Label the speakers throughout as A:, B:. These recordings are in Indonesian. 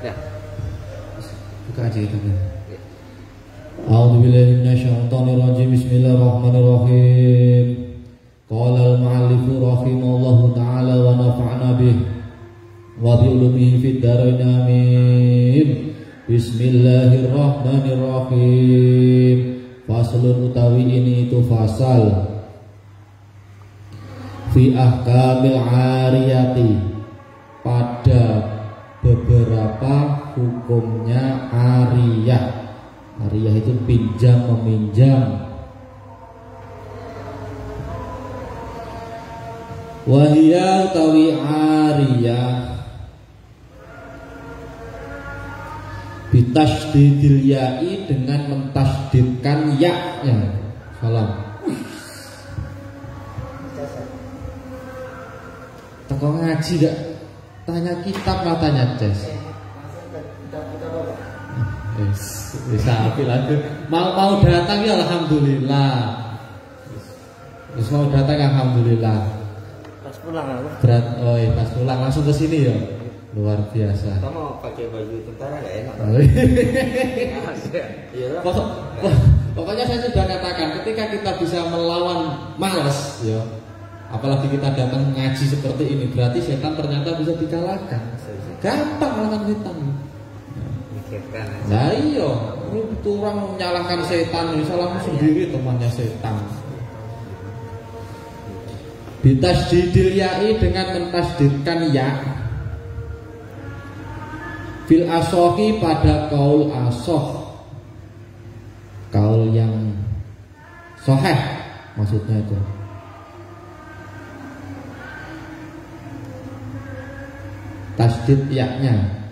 A: Ya.
B: Buka aja itu. A'udzubillahi minasyaitonirrajim. Bismillahirrahmanirrahim. Qala al-mu'allif rahimahullahu ta'ala wa nafa'na bih wa bi ulumihi fid dharain amin. Bismillahirrahmanirrahim. Faslun utawi ini itu fasal fi ahkamil ariyati, pada beberapa hukumnya ariyah. Ariyah itu pinjam meminjam. Wahia utawi ariyah bitasdidil ya'i, dengan mentasdidkan ya-nya. Salam. Toko ngaji gak? Tanya kitab lah, tanya ces. Bisa lagi. Mau datang ya alhamdulillah. Mau datang alhamdulillah.
A: Pas pulang apa?
B: Berat, pas pulang langsung ke sini ya. Luar biasa.
A: Kamu pakai baju tentara gak enak? Iya.
B: Pokoknya saya sudah katakan, ketika kita bisa melawan malas, ya, apalagi kita datang ngaji seperti ini, berarti setan ternyata bisa dikalahkan. Gampang melawan setan.
A: Mikirkan.
B: Nah iya, itu orang menyalahkan setan, salahmu sendiri temannya setan. Bitasdidil ya'i, dengan mentasdidkan ya. Fil asohi, pada kaul asoh, kaul yang soheh maksudnya itu. Tasdid ya-nya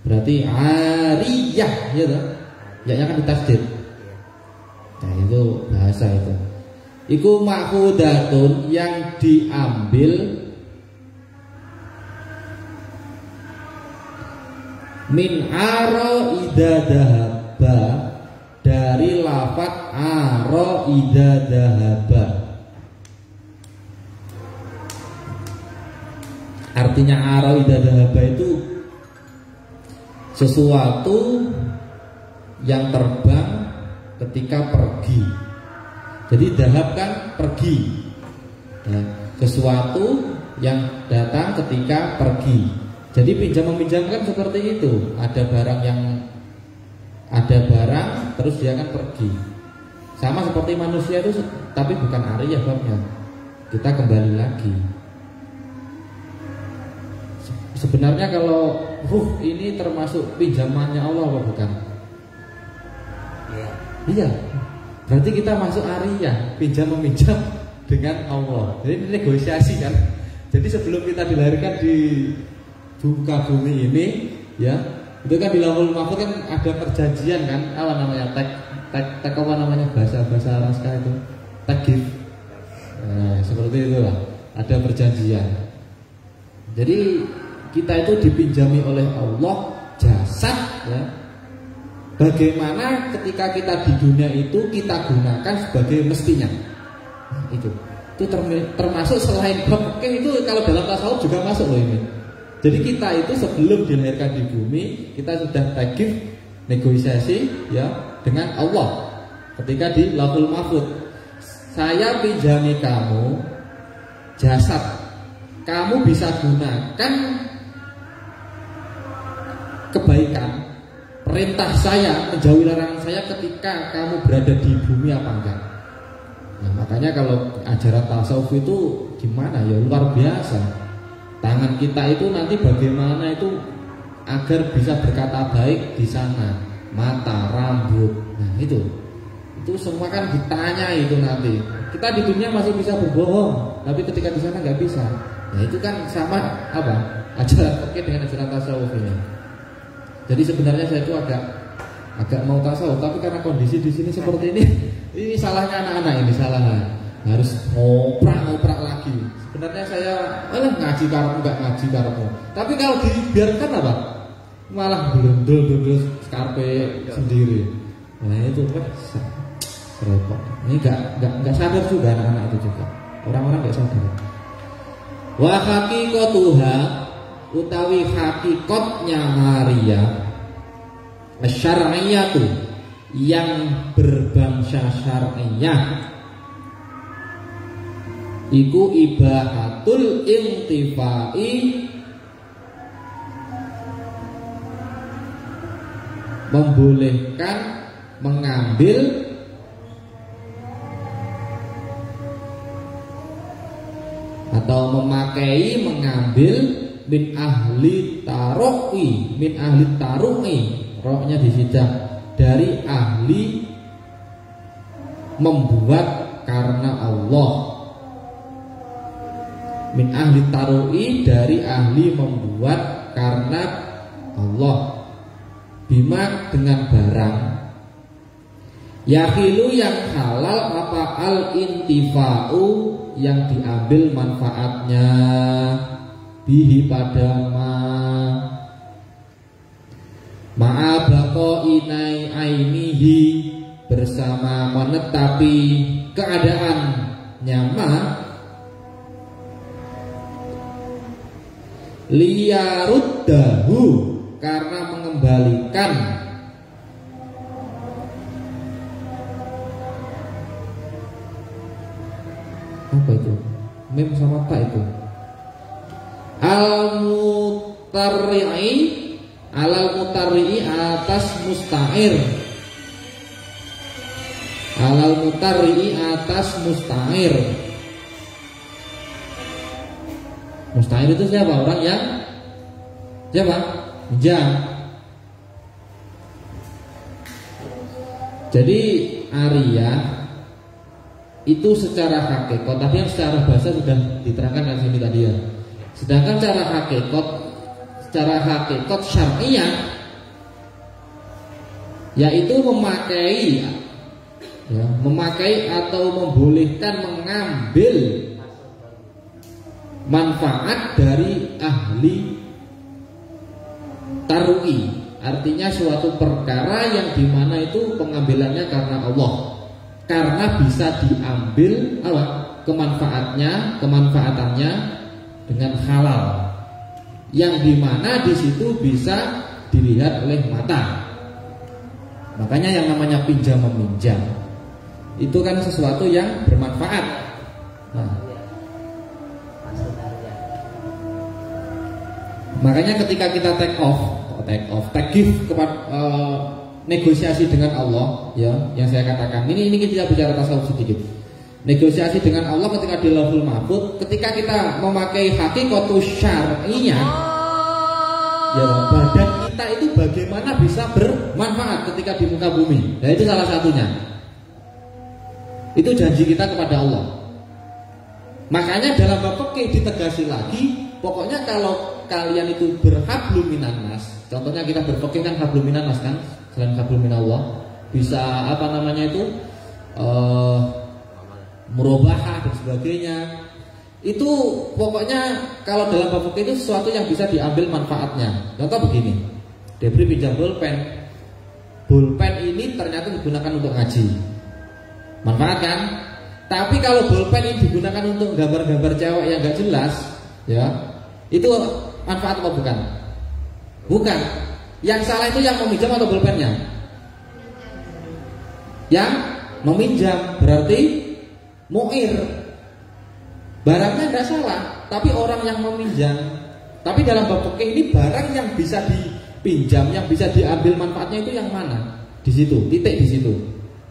B: berarti ariyah, ya kan? Ya-nya kan ditasdid. Nah itu bahasa itu. Iku makhudatun, yang diambil min aro ida dahaba, dari lafat aro ida dahaba. Artinya aro ida dahaba itu sesuatu yang terbang ketika pergi. Jadi dahab kan pergi, ya, sesuatu yang datang ketika pergi. Jadi pinjam meminjam kan seperti itu. Ada barang terus dia kan pergi. Sama seperti manusia itu, tapi bukan ariyah babnya. Kita kembali lagi. Sebenarnya kalau ruh ini termasuk pinjamannya Allah apa bukan? Iya. Berarti kita masuk ariyah, pinjam meminjam dengan Allah. Jadi ini negosiasi kan. Jadi sebelum kita dilahirkan di buka bumi ini, ya, itu kan di Lauhul Mahfuz kan ada perjanjian kan, apa namanya, tag apa namanya, bahasa Raska itu, tagif. Nah, seperti itulah, ada perjanjian. Jadi kita itu dipinjami oleh Allah jasad, ya. Bagaimana ketika kita di dunia itu kita gunakan sebagai mestinya. Nah, itu termasuk selain bab itu kalau dalam tasawuf juga masuk loh ini. Jadi kita itu sebelum dilahirkan di bumi, kita sudah tagif, negosiasi, ya, dengan Allah. Ketika di Lauhul Mahfuz, saya pinjami kamu jasad, kamu bisa gunakan kebaikan, perintah saya, menjauhi larangan saya ketika kamu berada di bumi apa enggak. Nah, makanya kalau ajaran tasawuf itu gimana ya, luar biasa. Tangan kita itu nanti bagaimana itu agar bisa berkata baik di sana, mata, rambut. Nah itu semua kan ditanya itu nanti. Kita di dunia masih bisa berbohong, tapi ketika di sana nggak bisa. Nah itu kan sama apa? Ajaran fikih dengan ajaran tasawuf ini. Jadi sebenarnya saya itu agak mau tasawuf, tapi karena kondisi di sini seperti ini salahnya anak-anak ini, salahnya harus ngoprak lagi. Sebenarnya saya ngaji karepmu, enggak ngaji karepmu. Tapi kalau dibiarkan apa? Malah belendul skarpe sendiri. Nah itu kan repot. Ini enggak sadar juga anak-anak itu juga. Orang-orang enggak sadar. Wa haqiqatuha, utawi hakikatnya Maria syar'iyatu yang berbangsa syar'iyah iku ibahatul intifai membolehkan mengambil atau memakai mengambil min ahli taru'i rohnya disidak dari ahli membuat karena Allah, min ahli taru'i dari ahli membuat karena Allah, bima dengan barang yahilu yang halal apa al intifa'u yang diambil manfaatnya bihi pada ma'abako inai ainihi bersama menetapi keadaannya liyaruddahu karena mengembalikan apa itu mem sama apa itu alal mutarri'i atas musta'ir musta'ir itu siapa? Orang yang siapa? Pinjam. Jadi Arya itu secara hakikat, tapi yang secara bahasa sudah diterangkan di sini tadi ya. Sedangkan secara hakikat syar'iyah yaitu memakai atau membolehkan mengambil manfaat dari ahli taru'i, artinya suatu perkara yang dimana itu pengambilannya karena Allah, karena bisa diambil kemanfaatannya dengan halal, yang dimana di situ bisa dilihat oleh mata. Makanya yang namanya pinjam meminjam itu kan sesuatu yang bermanfaat. Nah, makanya ketika kita take give kepada negosiasi dengan Allah, ya, yang saya katakan ini kita bicara tasawuf sedikit. Negosiasi dengan Allah ketika di Lauhul Mahfuz, ketika kita memakai hakikatus syar'iyah, ya, badan kita itu bagaimana bisa bermanfaat ketika di muka bumi. Nah, itu salah satunya. Itu janji kita kepada Allah. Makanya dalam bab fikih ditegasi lagi, pokoknya kalau kalian itu berhablum minan nas, contohnya kita berfikih kan hablum minan nas kan, selain hablum minallah, bisa apa namanya itu murabahah dan sebagainya. Itu pokoknya kalau dalam bab fikih itu sesuatu yang bisa diambil manfaatnya. Contoh begini, Debri pinjam bolpen. Bolpen ini ternyata digunakan untuk ngaji, manfaat kan? Tapi kalau bolpen ini digunakan untuk gambar-gambar cewek yang gak jelas, ya, itu manfaat atau bukan? Bukan. Yang salah itu yang meminjam atau bolpennya? Yang meminjam, berarti mu'ir. Barangnya tidak salah, tapi orang yang meminjam. Tapi dalam bab fikih ini barang yang bisa dipinjam, yang bisa diambil manfaatnya itu yang mana? Di situ, titik di situ.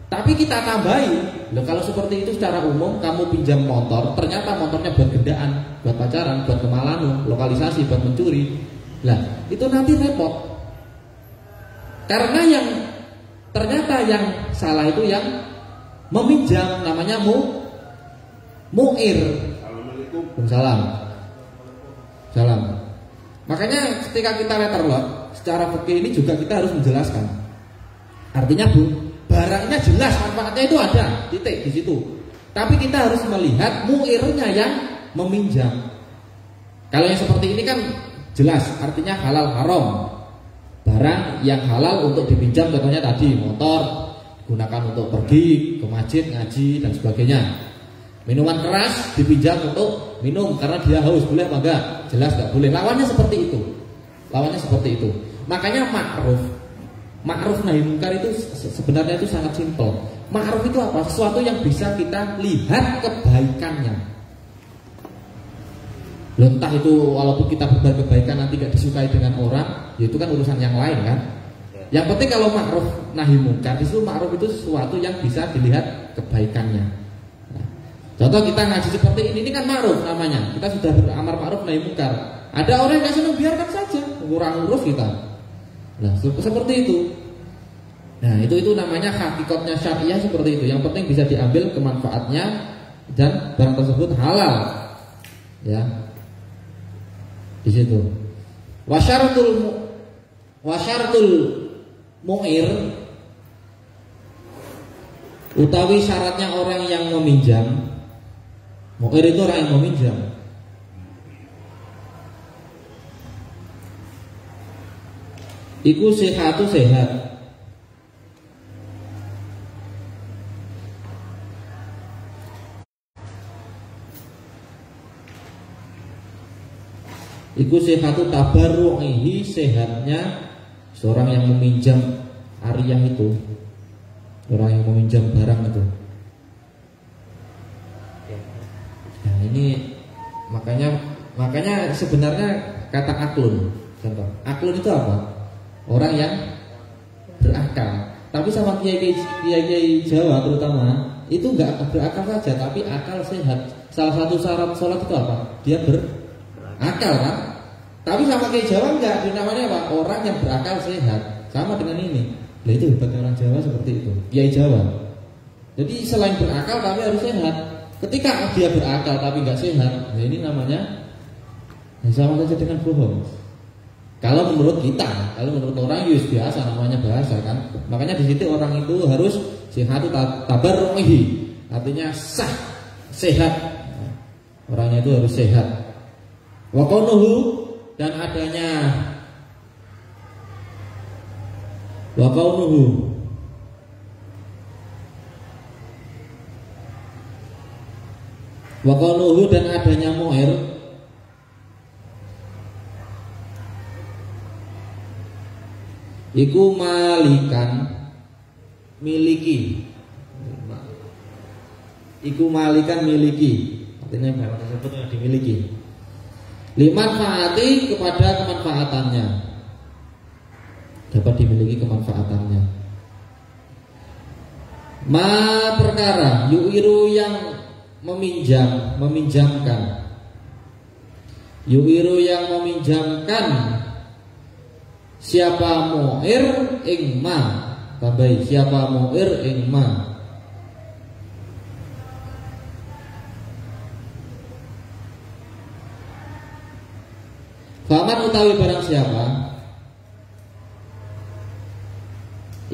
B: Tapi kita tambahi, loh, kalau seperti itu secara umum kamu pinjam motor, ternyata motornya buat gendaan, buat pacaran, buat kemalanu, lokalisasi, buat mencuri. Lah, itu nanti repot. Karena yang ternyata yang salah itu yang meminjam, namanya mu'ir. Salam. Makanya ketika kita letterlock secara fikih ini juga kita harus menjelaskan. Artinya barangnya jelas, manfaatnya itu ada, titik di situ. Tapi kita harus melihat mu'irnya yang meminjam. Kalau yang seperti ini kan jelas, artinya halal haram. Barang yang halal untuk dipinjam, contohnya tadi motor, gunakan untuk pergi ke masjid, ngaji dan sebagainya. Minuman keras dipinjam untuk minum karena dia haus, boleh apa enggak? Jelas enggak boleh. Lawannya seperti itu. Lawannya seperti itu. Makanya ma'ruf nahi munkar itu sebenarnya itu sangat simpel. Ma'ruf itu apa? Sesuatu yang bisa kita lihat kebaikannya. Entah itu walaupun kita berbuat kebaikan nanti gak disukai dengan orang, ya itu kan urusan yang lain kan. Yang penting kalau ma'ruf nahi munkar, itu ma'ruf itu sesuatu yang bisa dilihat kebaikannya. Nah, contoh kita ngaji seperti ini kan ma'ruf namanya. Kita sudah beramar ma'ruf nahi munkar. Ada orang yang senang, biarkan saja, kurang urus kita. Nah, seperti itu. Nah, itu namanya hakikatnya syariah seperti itu. Yang penting bisa diambil kemanfaatnya dan barang tersebut halal. Ya. Di situ. Wasyaratul mu'ir utawi syaratnya orang yang meminjam. Mu'ir itu orang yang meminjam. Iku sehatu sehat. Iku sehatu tabarru'ihi, sehatnya seorang yang meminjam ariyah itu, orang yang meminjam barang itu. Nah ini makanya sebenarnya kata aklun, contoh aklun itu apa? Orang yang berakal. Tapi sama kiai Jawa terutama itu nggak berakal saja, tapi akal sehat. Salah satu syarat sholat itu apa? Dia berakal kan? Tapi sama kiai Jawa enggak, namanya apa? Orang yang berakal sehat. Sama dengan ini. Nah itu hebatnya orang Jawa seperti itu. Kiai Jawa. Jadi selain berakal tapi harus sehat. Ketika dia berakal tapi nggak sehat, nah ini namanya sama saja dengan bohong. Kalau menurut kita, kalau menurut orang yus biasa namanya bahasa kan. Makanya di situ orang itu harus sehatu tabarru'ihi, artinya sah, sehat. Orangnya itu harus sehat. Wa qawluhu, dan adanya wa qawluhu dan adanya mu'ir iku malikan, miliki. Iku malikan, miliki. Artinya barang tersebut yang dimiliki. Limanfaati, kepada kemanfaatannya. Dapat dimiliki kemanfaatannya. Ma perkara yu'iru yang meminjamkan. Yu'iru yang meminjamkan. Siapa mu'ir ing ma, tambahi siapa mu'ir ing ma. Faman utawi barang siapa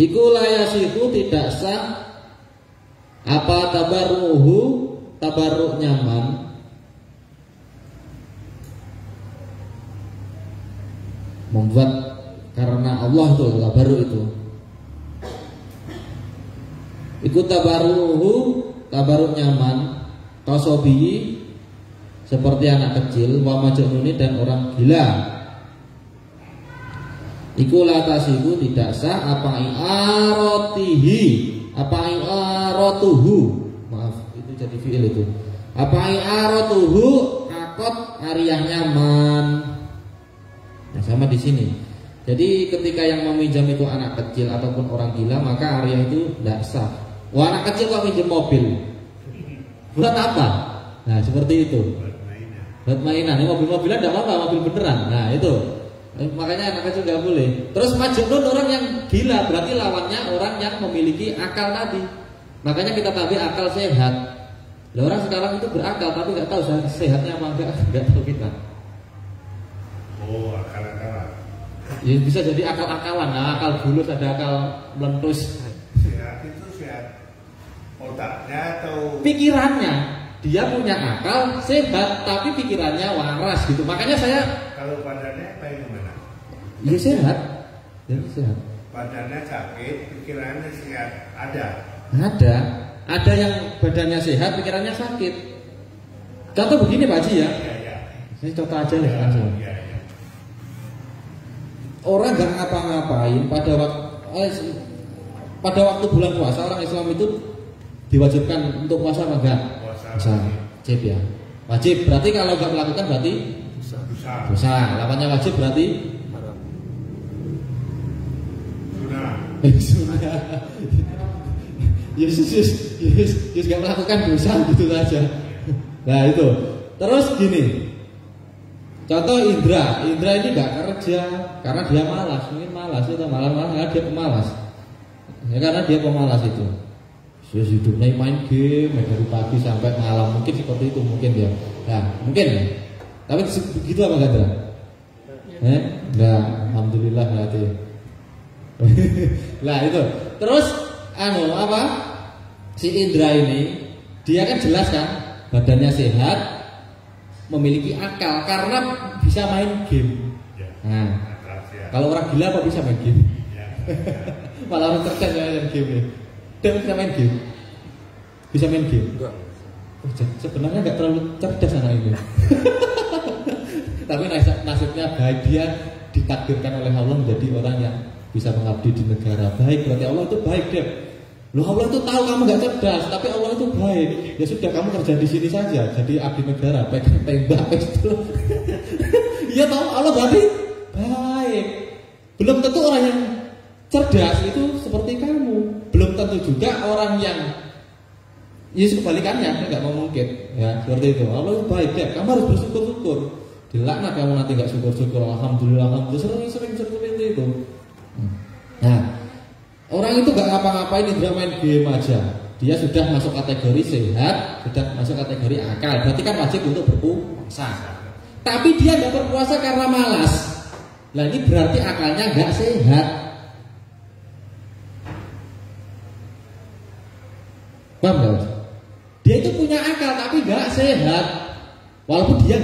B: iku layasiku tidak sah apa tabarruk nyaman membuat karena Allah itu tabarruk itu. Ikut tabarruk nyaman kasobi seperti anak kecil wa majnuni dan orang gila. Iku latasiku tidak sah apa i'aratuhu. Maaf, itu jadi fi'il itu. Apa i'aratuhu akot ariyah nyaman. Nah, sama di sini. Jadi ketika yang meminjam itu anak kecil ataupun orang gila, maka ariyah itu tidak sah. Wah, anak kecil kok minjem mobil, buat apa? Nah seperti itu. Buat mainan. Ini mobil-mobilan tidak apa-apa, mobil beneran. Nah itu. Makanya anak kecil nggak boleh. Terus majnun orang yang gila, berarti lawannya orang yang memiliki akal tadi. Makanya kita tabi akal sehat. Nah, orang sekarang itu berakal tapi nggak tahu sehatnya apa nggak tahu kita.
C: Oh, akal-akalan.
B: Ya, bisa jadi akal-akalan. Nah, akal bulus, ada akal melentus.
C: Sehat itu sehat otaknya atau
B: pikirannya. Dia punya akal sehat tapi pikirannya waras gitu. Makanya saya
C: kalau badannya bagaimana?
B: Iya sehat. Ya, sehat.
C: Badannya sakit, pikirannya sehat. Ada
B: yang badannya sehat, pikirannya sakit. Contoh begini Pak Haji ya.
C: Iya.
B: Ini contoh aja nih langsung.
C: Iya.
B: Orang nggak ngapa-ngapain pada waktu bulan puasa, orang Islam itu diwajibkan untuk puasa apa enggak? Puasa. Wajib ya. Wajib berarti kalau nggak melakukan berarti dosa. Lawannya wajib berarti sunnah. Yesus nggak melakukan dosa gitu saja. Nah itu. Terus gini. Contoh Indra ini nggak kerja karena dia malas, mungkin malas itu malas dia pemalas. Ya karena dia pemalas itu. Dia hidupnya main game dari pagi sampai malam, mungkin seperti itu mungkin dia. Nah mungkin. Tapi begitu apa Indra? Nah, alhamdulillah berarti. Lah itu. Terus apa? Si Indra ini dia kan jelas kan badannya sehat, memiliki akal karena bisa main game. Nah, kalau orang gila apa bisa main game? Malah orang cerdas main game. Dia bisa main game. Bisa main game.
A: Enggak.
B: Sebenarnya nggak terlalu cerdas anak ini. Tapi nasibnya baik, dia ditakdirkan oleh Allah menjadi orang yang bisa mengabdi di negara. Baik berarti Allah itu baik deh. Loh Allah itu tahu kamu nggak cerdas, tapi Allah itu baik. Ya sudah kamu kerja di sini saja, jadi abdi negara, pegang tembak itu. Iya tahu Allah berarti baik. Belum tentu orang yang cerdas itu seperti kamu. Belum tentu juga orang yang kebalikannya, nggak mau mungkin. Ya seperti itu. Allah itu baik deh. Kamu harus bersyukur-syukur. Dilaknat kamu nanti nggak syukur-syukur. Alhamdulillah, sering seperti itu. Nah. Orang itu gak ngapa-ngapain, dia main game aja. Dia sudah masuk kategori sehat, sudah masuk kategori akal. Berarti kan wajib untuk berpuasa. Tapi dia gak berpuasa karena malas. Nah ini berarti akalnya gak sehat. Paham gak? Dia itu punya akal tapi gak sehat. Walaupun dia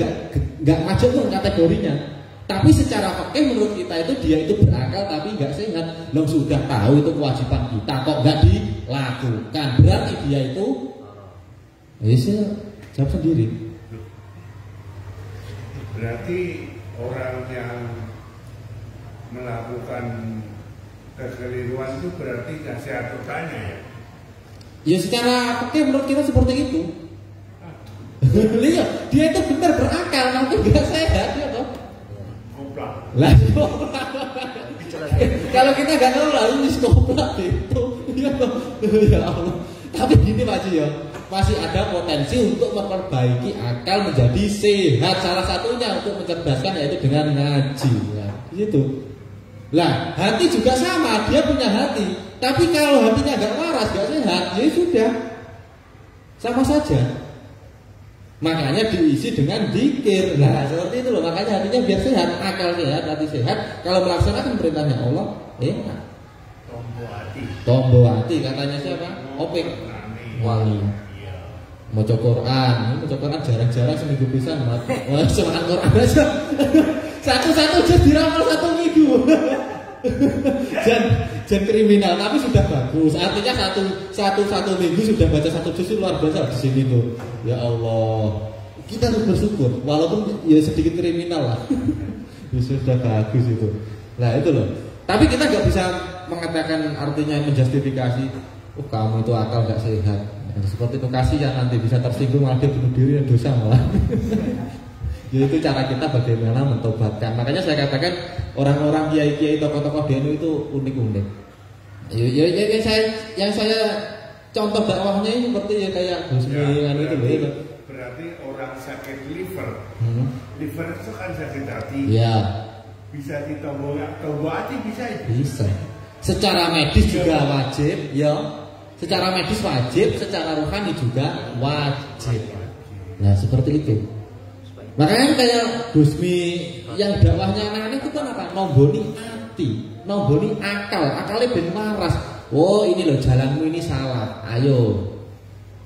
B: gak masuk ke kategorinya. Tapi secara fikih menurut kita itu dia itu berakal tapi nggak sehat. Lo sudah tahu itu kewajiban kita kok nggak dilakukan, berarti dia itu jawab sendiri.
C: Berarti orang yang melakukan kekeliruan itu berarti nggak sehat totalnya ya?
B: Ya secara fikih menurut kita seperti itu. Lihat dia itu benar berakal tapi nggak sehat ya toh. Lah, kalau kita nggak tahu lalu diskoplak itu, ya Allah. Tapi gini Pak Haji ya, masih ada potensi untuk memperbaiki akal menjadi sehat. Salah satunya untuk mencerdaskan yaitu dengan ngaji, ya, gitu. Lah, hati juga sama, dia punya hati. Tapi kalau hatinya nggak waras, nggak sehat, ya sudah, sama saja. Makanya diisi dengan zikir. Nah seperti itu loh. Makanya hatinya biar sehat, akal sehat, hati sehat. Kalau melaksanakan perintahnya Allah, enak. Tombo hati katanya siapa? Opik Wali. Mau Quran, jarang-jarang seminggu bisa semangat Quran aja. Satu-satu just diramal 1 minggu. Jangan kriminal, tapi sudah bagus. Artinya satu minggu sudah baca 1 juz luar biasa di sini tuh. Ya Allah, kita harus bersyukur, walaupun ya sedikit kriminal lah. Ya sudah bagus itu. Nah itu loh. Tapi kita nggak bisa mengatakan artinya menjustifikasi. Oh kamu itu akal nggak sehat. Seperti itu kasihan nanti bisa tersinggung malah dia bunuh diri dan dosa malah. Jadi itu cara kita bagaimana mentobatkan. Makanya saya katakan orang-orang kiai-kiai tokoh-tokoh di NU itu unik-unik. Yang saya contoh dakwahnya ini seperti ya kayak Gusmi itu loh.
C: Berarti orang sakit liver, liver itu kan sakit hati.
B: Ya.
C: Bisa ditobati bisa itu.
B: Bisa. Secara medis juga wajib, ya. Secara medis wajib, secara rohani juga wajib. Nah seperti itu. Makanya kayak Gusmi yang dakwahnya anak-anak itu kan apa? Nomboni hati, nomboni akal, akalnya ben waras. Oh ini loh jalanmu ini salah, ayo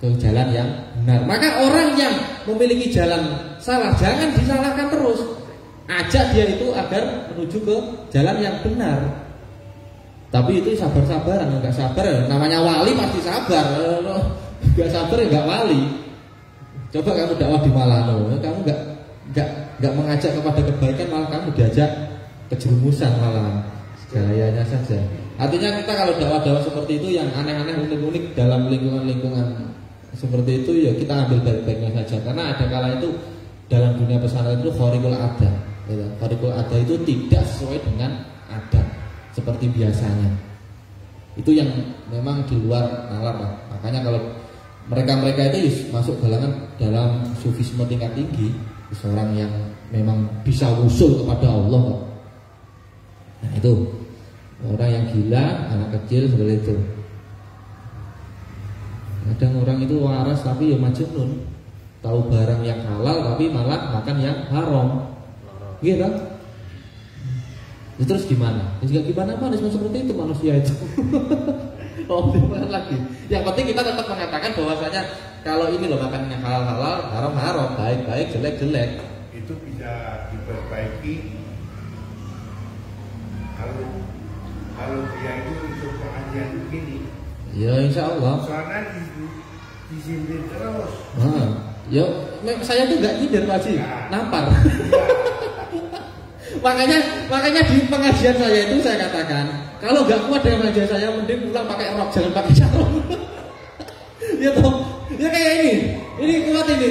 B: ke jalan yang benar. Maka orang yang memiliki jalan salah jangan disalahkan terus. Ajak dia itu agar menuju ke jalan yang benar. Tapi itu sabar-sabaran, enggak sabar namanya wali pasti sabar. Enggak sabar enggak wali. Coba kamu dakwah di Malano, kamu nggak mengajak kepada kebaikan, malah kamu diajak kejerumusan malah gayanya saja. Artinya kita kalau dakwah-dakwah seperti itu yang aneh-aneh, unik-unik dalam lingkungan seperti itu, ya kita ambil baik-baiknya saja. Karena ada kala itu dalam dunia pesantren itu khariqul adat. Khariqul adat itu tidak sesuai dengan adat seperti biasanya. Itu yang memang di luar nalar lah. Makanya kalau mereka itu masuk dalam sufisme tingkat tinggi, seorang yang memang bisa usul kepada Allah. Nah itu orang yang gila, anak kecil seperti itu. Kadang orang itu waras tapi ya majnun, tahu barang yang halal tapi malah makan yang haram, gitu. Ya, terus gimana? Ya, gimana manusia seperti itu manusia itu? Oh, lagi. Yang penting kita tetap mengatakan bahwasanya kalau ini loh makan yang halal, haram, baik, jelek.
C: Itu bisa diperbaiki kalau dia itu untuk pengajian begini.
B: Ya insya Allah.
C: Soalnya disindir terus.
B: Ya saya tuh nggak nyindir Pak Haji, nampar. makanya di pengajian saya itu saya katakan, kalau nggak kuat dengan pengajian saya, mending pulang pakai rok, jangan pakai sarung. Ya toh, ya kayak ini kuat ini.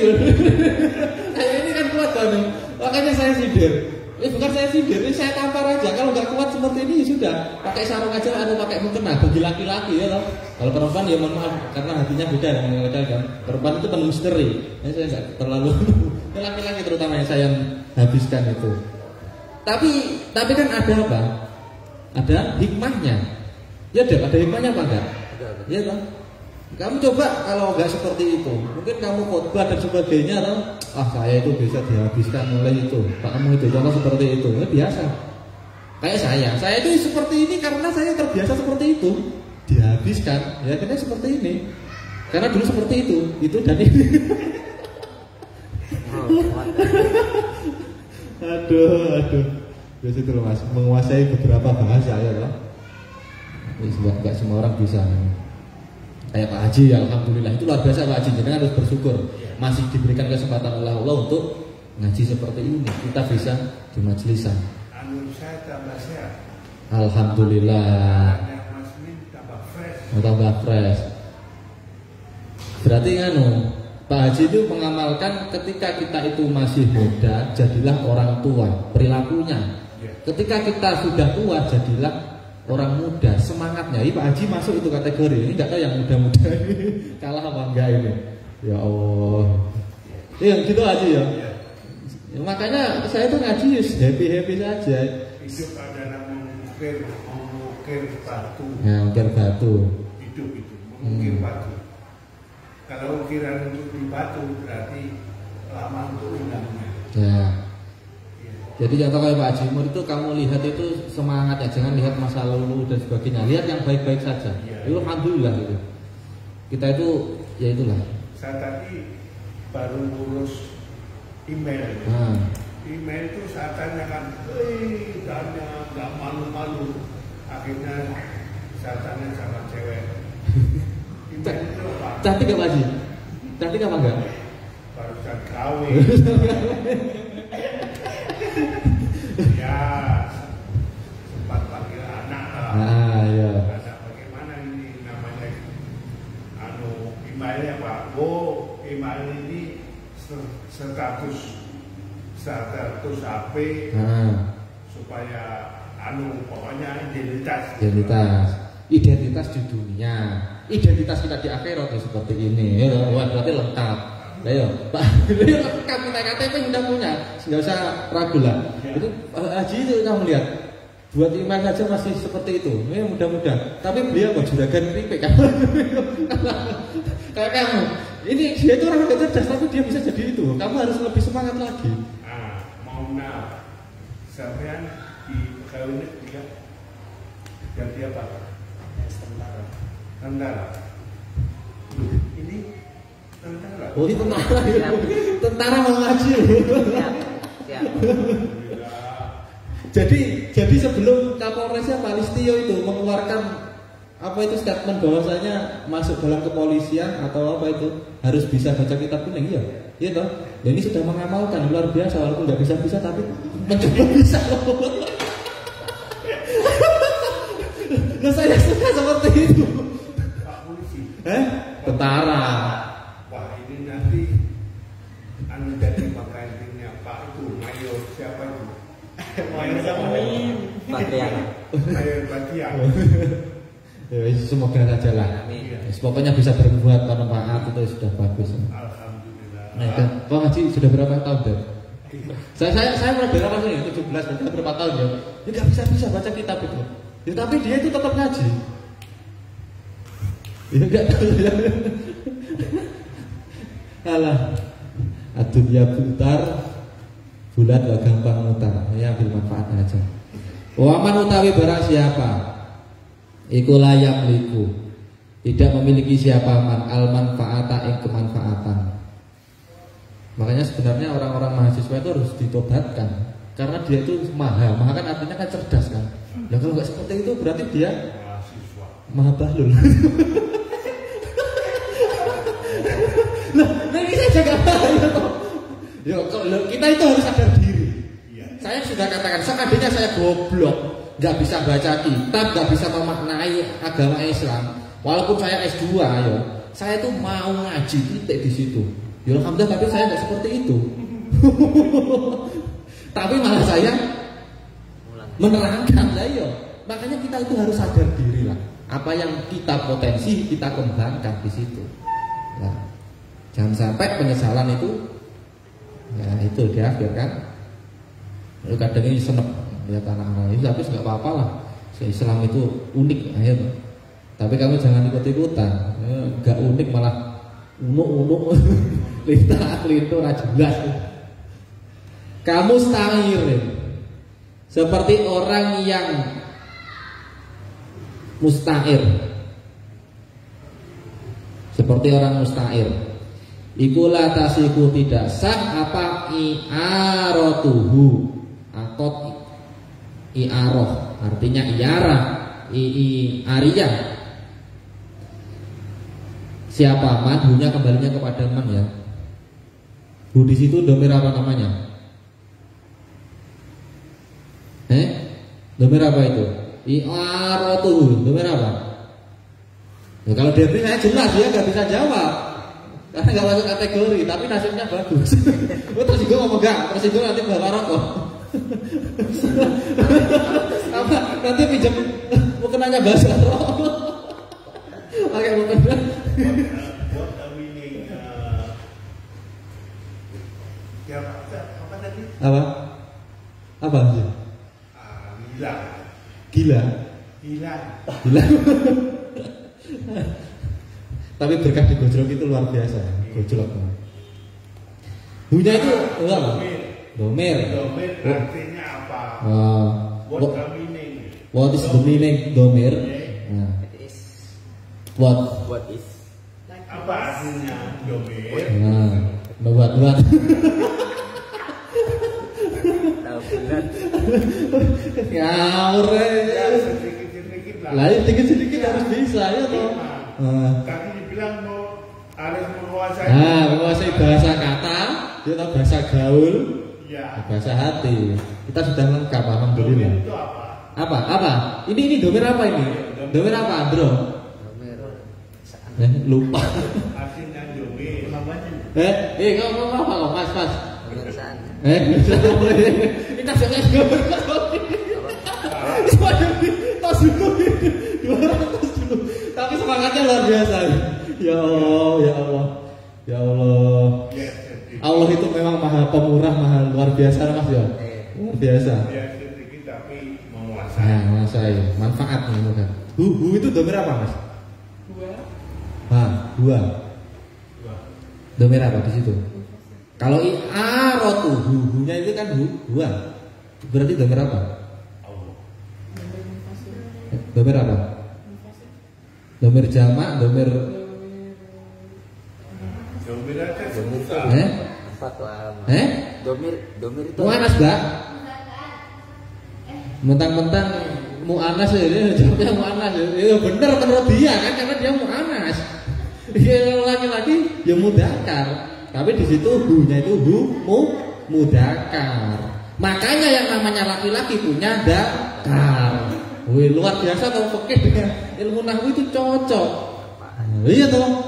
B: Kayak ini kan kuat banget. Makanya saya sindir. Bukan saya sindir, ini saya tampar aja. Kalau nggak kuat seperti ini sudah pakai sarung aja atau pakai mukena bagi laki-laki ya toh. Kalau perempuan ya mohon maaf karena hatinya beda dengan laki-laki kan. Perempuan itu penuh misteri. Saya nggak terlalu. Laki-laki terutama yang saya habiskan itu. Tapi kan ada apa? Ada hikmahnya. Ya ada hikmahnya apa enggak? Iya kan? Kamu coba kalau enggak seperti itu, mungkin kamu khotbah dan sebagainya, atau saya itu bisa dihabiskan oleh itu. Kamu itu contoh seperti itu, ya biasa. Kayak saya itu seperti ini karena saya terbiasa seperti itu, dihabiskan. Ya karena seperti ini, karena dulu seperti itu dan ini. Aduh. Biasa itu loh Mas, menguasai beberapa bahasa ya loh. Enggak semua orang bisa. Kayak Pak Haji ya, alhamdulillah itu luar biasa Pak Haji. Jadi harus bersyukur masih diberikan kesempatan oleh Allah untuk ngaji seperti ini. Kita bisa di majlisan.
C: Saya tambah sehat.
B: Alhamdulillah. Tambah fresh. Berarti Pak Haji itu mengamalkan ketika kita itu masih muda, jadilah orang tua, perilakunya. Ketika kita sudah tua, jadilah orang muda, semangatnya. Ini Pak Haji masuk itu kategori. Ini nggak tahu yang muda-muda ini kalah apa enggak ini. Ya Allah. Yang gitu Haji ya. Makanya saya itu ngaji happy saja.
C: Hidup adalah mengukir batu.
B: Ya, mengukir batu.
C: Hidup itu mengukir batu. Kalau ukiran untuk di batu berarti lama untuk hilangnya.
B: Ya. Jadi contoh kayak Pak Haji Umur itu kamu lihat itu semangat ya, jangan lihat masa lalu dan sebagainya. Lihat yang baik-baik saja. Itu alhamdulillah gitu. Kita itu ya itulah.
C: Saya tadi baru ngurus email. Email itu saya tanyakan, tanya nggak malu-malu. Akhirnya saya tanya sama cewek. Email itu apa?
B: Cantik gak Pak Haji? Cantik apa enggak?
C: Barusan kawin. Ya sempat panggil anak lah.
B: Iya.
C: Bagaimana ini namanya emailnya Pak? Email ini status HP supaya pokoknya
B: identitas di dunia, identitas kita di akhirat ya seperti ini. Ya, berarti lengkap. Ayo, Pak, lengkap kita KTP sudah punya, nggak usah ragu lah. Itu Haji itu kamu lihat, buat iman saja masih seperti itu. Ini mudah-mudahan. Tapi beliau kok juragan keripik kan? Kayak kamu. Ini dia itu orang cerdas tapi dia bisa jadi itu. Kamu harus lebih semangat lagi.
C: Mohon maaf, sampean di pegawai negeri jadi apa? Tentara. Ini tentara.
B: Oh itu tentara mau ngaji. Jadi sebelum Kapolresnya Pak Listio itu mengeluarkan apa itu statement bahwasanya masuk dalam kepolisian atau apa itu harus bisa baca kitab kuning ya? Iya toh? Ya ini sudah mengamalkan luar biasa walaupun nggak bisa tapi mencoba bisa loh. Nah saya suka seperti itu.
C: Pak polisi.
B: Tentara.
C: Wah ini nanti anu jadi penggantinya Pak itu mayor siapa itu? Mayor siapa?
A: Patrian.
C: Mayor Batian.
B: Ya, semoga saja lah.
A: Amin.
B: Pokoknya bisa berbuat bermanfaat itu sudah bagus.
C: Alhamdulillah.
B: Nah, itu. Kok ngaji sudah berapa tahun deh? Saya mulai berapa sih? 17 berarti berapa tahun ya? Ya nggak bisa baca kitab itu. Ya, tapi dia itu tetap ngaji. Ya enggak tahu ya. Alah. Adunya putar, bulat gak gampang mutar. Ya ambil manfaat aja. Waman utawi barang siapa? Iku layak liku. Tidak memiliki siapa man al manfaata ing kemanfaatan. Makanya sebenarnya orang-orang mahasiswa itu harus ditobatkan karena dia itu maha kan artinya kan cerdas kan. Nah kalau nggak seperti itu berarti dia
C: Mahasiswa.
B: maha bahlul. Nah ini saya jaga bahaya toh. Ya kalau kita itu harus sadar diri.
C: Iya.
B: Saya sudah katakan seandainya saya goblok, nggak bisa baca kitab, nggak bisa memaknai agama Islam. Walaupun saya S2 ya, saya itu mau ngaji titik di situ. Ya alhamdulillah tapi saya nggak seperti itu. Tapi malah saya menerangkan lah ya. Makanya kita itu harus sadar diri lah. Apa yang kita potensi kita kembangkan di situ. Nah, jangan sampai penyesalan itu, ya itu di akhir kan. Lalu kadang ini senep lihat anak-anak itu, tapi nggak apa-apa lah. Islam itu unik, akhir. Tapi kamu jangan ikut-ikutan. Nggak unik malah unuk-unuk, linta-lintu jelas. Kamu mustahil seperti orang yang mustahil, seperti orang mustahil. Ikulah tasiku tidak sah apa i'aratuhu akot i'aroh artinya iarah i'ariyah. Siapa man hunya kembalinya kepada man ya. Hu di situ domir apa namanya? Domir apa itu? I'aratuhu domir apa? Ya, kalau dia saya jelas dia nggak bisa jawab karena nggak masuk kategori, tapi nasibnya bagus. Terus juga ngomong enggak, terus juga nanti bawa rokok. Apa? Nanti pinjam mukenanya bahasa rokok. Oke, mukena.
C: What a meaning. Apa tadi?
B: Apa? Apa sih?
C: Gila.
B: Gila.
C: Gila.
B: Gila. Tapi berkah di gojlok itu luar biasa. Gojlok. Hunya itu apa? Domir.
C: Domir artinya apa? What a meaning.
B: What is the meaning domir? Nah.
A: What is?
C: Apa artinya domir?
B: Nah, buat.
A: Tahu bulat.
B: Ngawur.
C: Ya sedikit-sedikit lah.
B: Lah sedikit-sedikit harus bisa ya toh.
C: Tadi dibilang harus menguasai.
B: Menguasai bahasa kata, dia tahu bahasa gaul,
C: Ya.
B: bahasa hati. Kita sudah lengkap alhamdulillah.
C: Domir itu apa?
B: Apa? Ini domir apa ini? Domir apa, Bro? Lupa.
C: Artinya domir. Namanya.
B: Ngomong apa kok, Mas?
A: Pemeriksaan.
B: Kita sudah tos dulu. 200 dulu. Tapi semangatnya luar biasa. Ya Allah.
C: Ya, sedikit.
B: Allah itu memang maha pemurah, maha luar biasa Mas ya. Luar biasa.
C: Ya sedikit tapi menguasai.
B: Nah, menguasai manfaatnya bukan. Hu itu domir apa Mas? Dua. Domir apa di situ? Kalau i'aratu hunya itu kan dua. Berarti domir apa?
C: Allah.
B: Domir apa? Domir jamak, domir
C: Domir aja susah.
A: Apa tuh alam?
B: Eh?
A: Domir itu.
B: Panas, Mbak. Mentang-mentang mu'anas ya, jawabnya mu'anas ya bener menurut dia kan karena dia mu'anas. Ya laki-laki ya mudakar, tapi di situ hu-nya itu mudakar. Makanya yang namanya laki-laki punya dakar. Wih luar biasa tau fikih dengan ilmu nahwu itu cocok. Iya toh.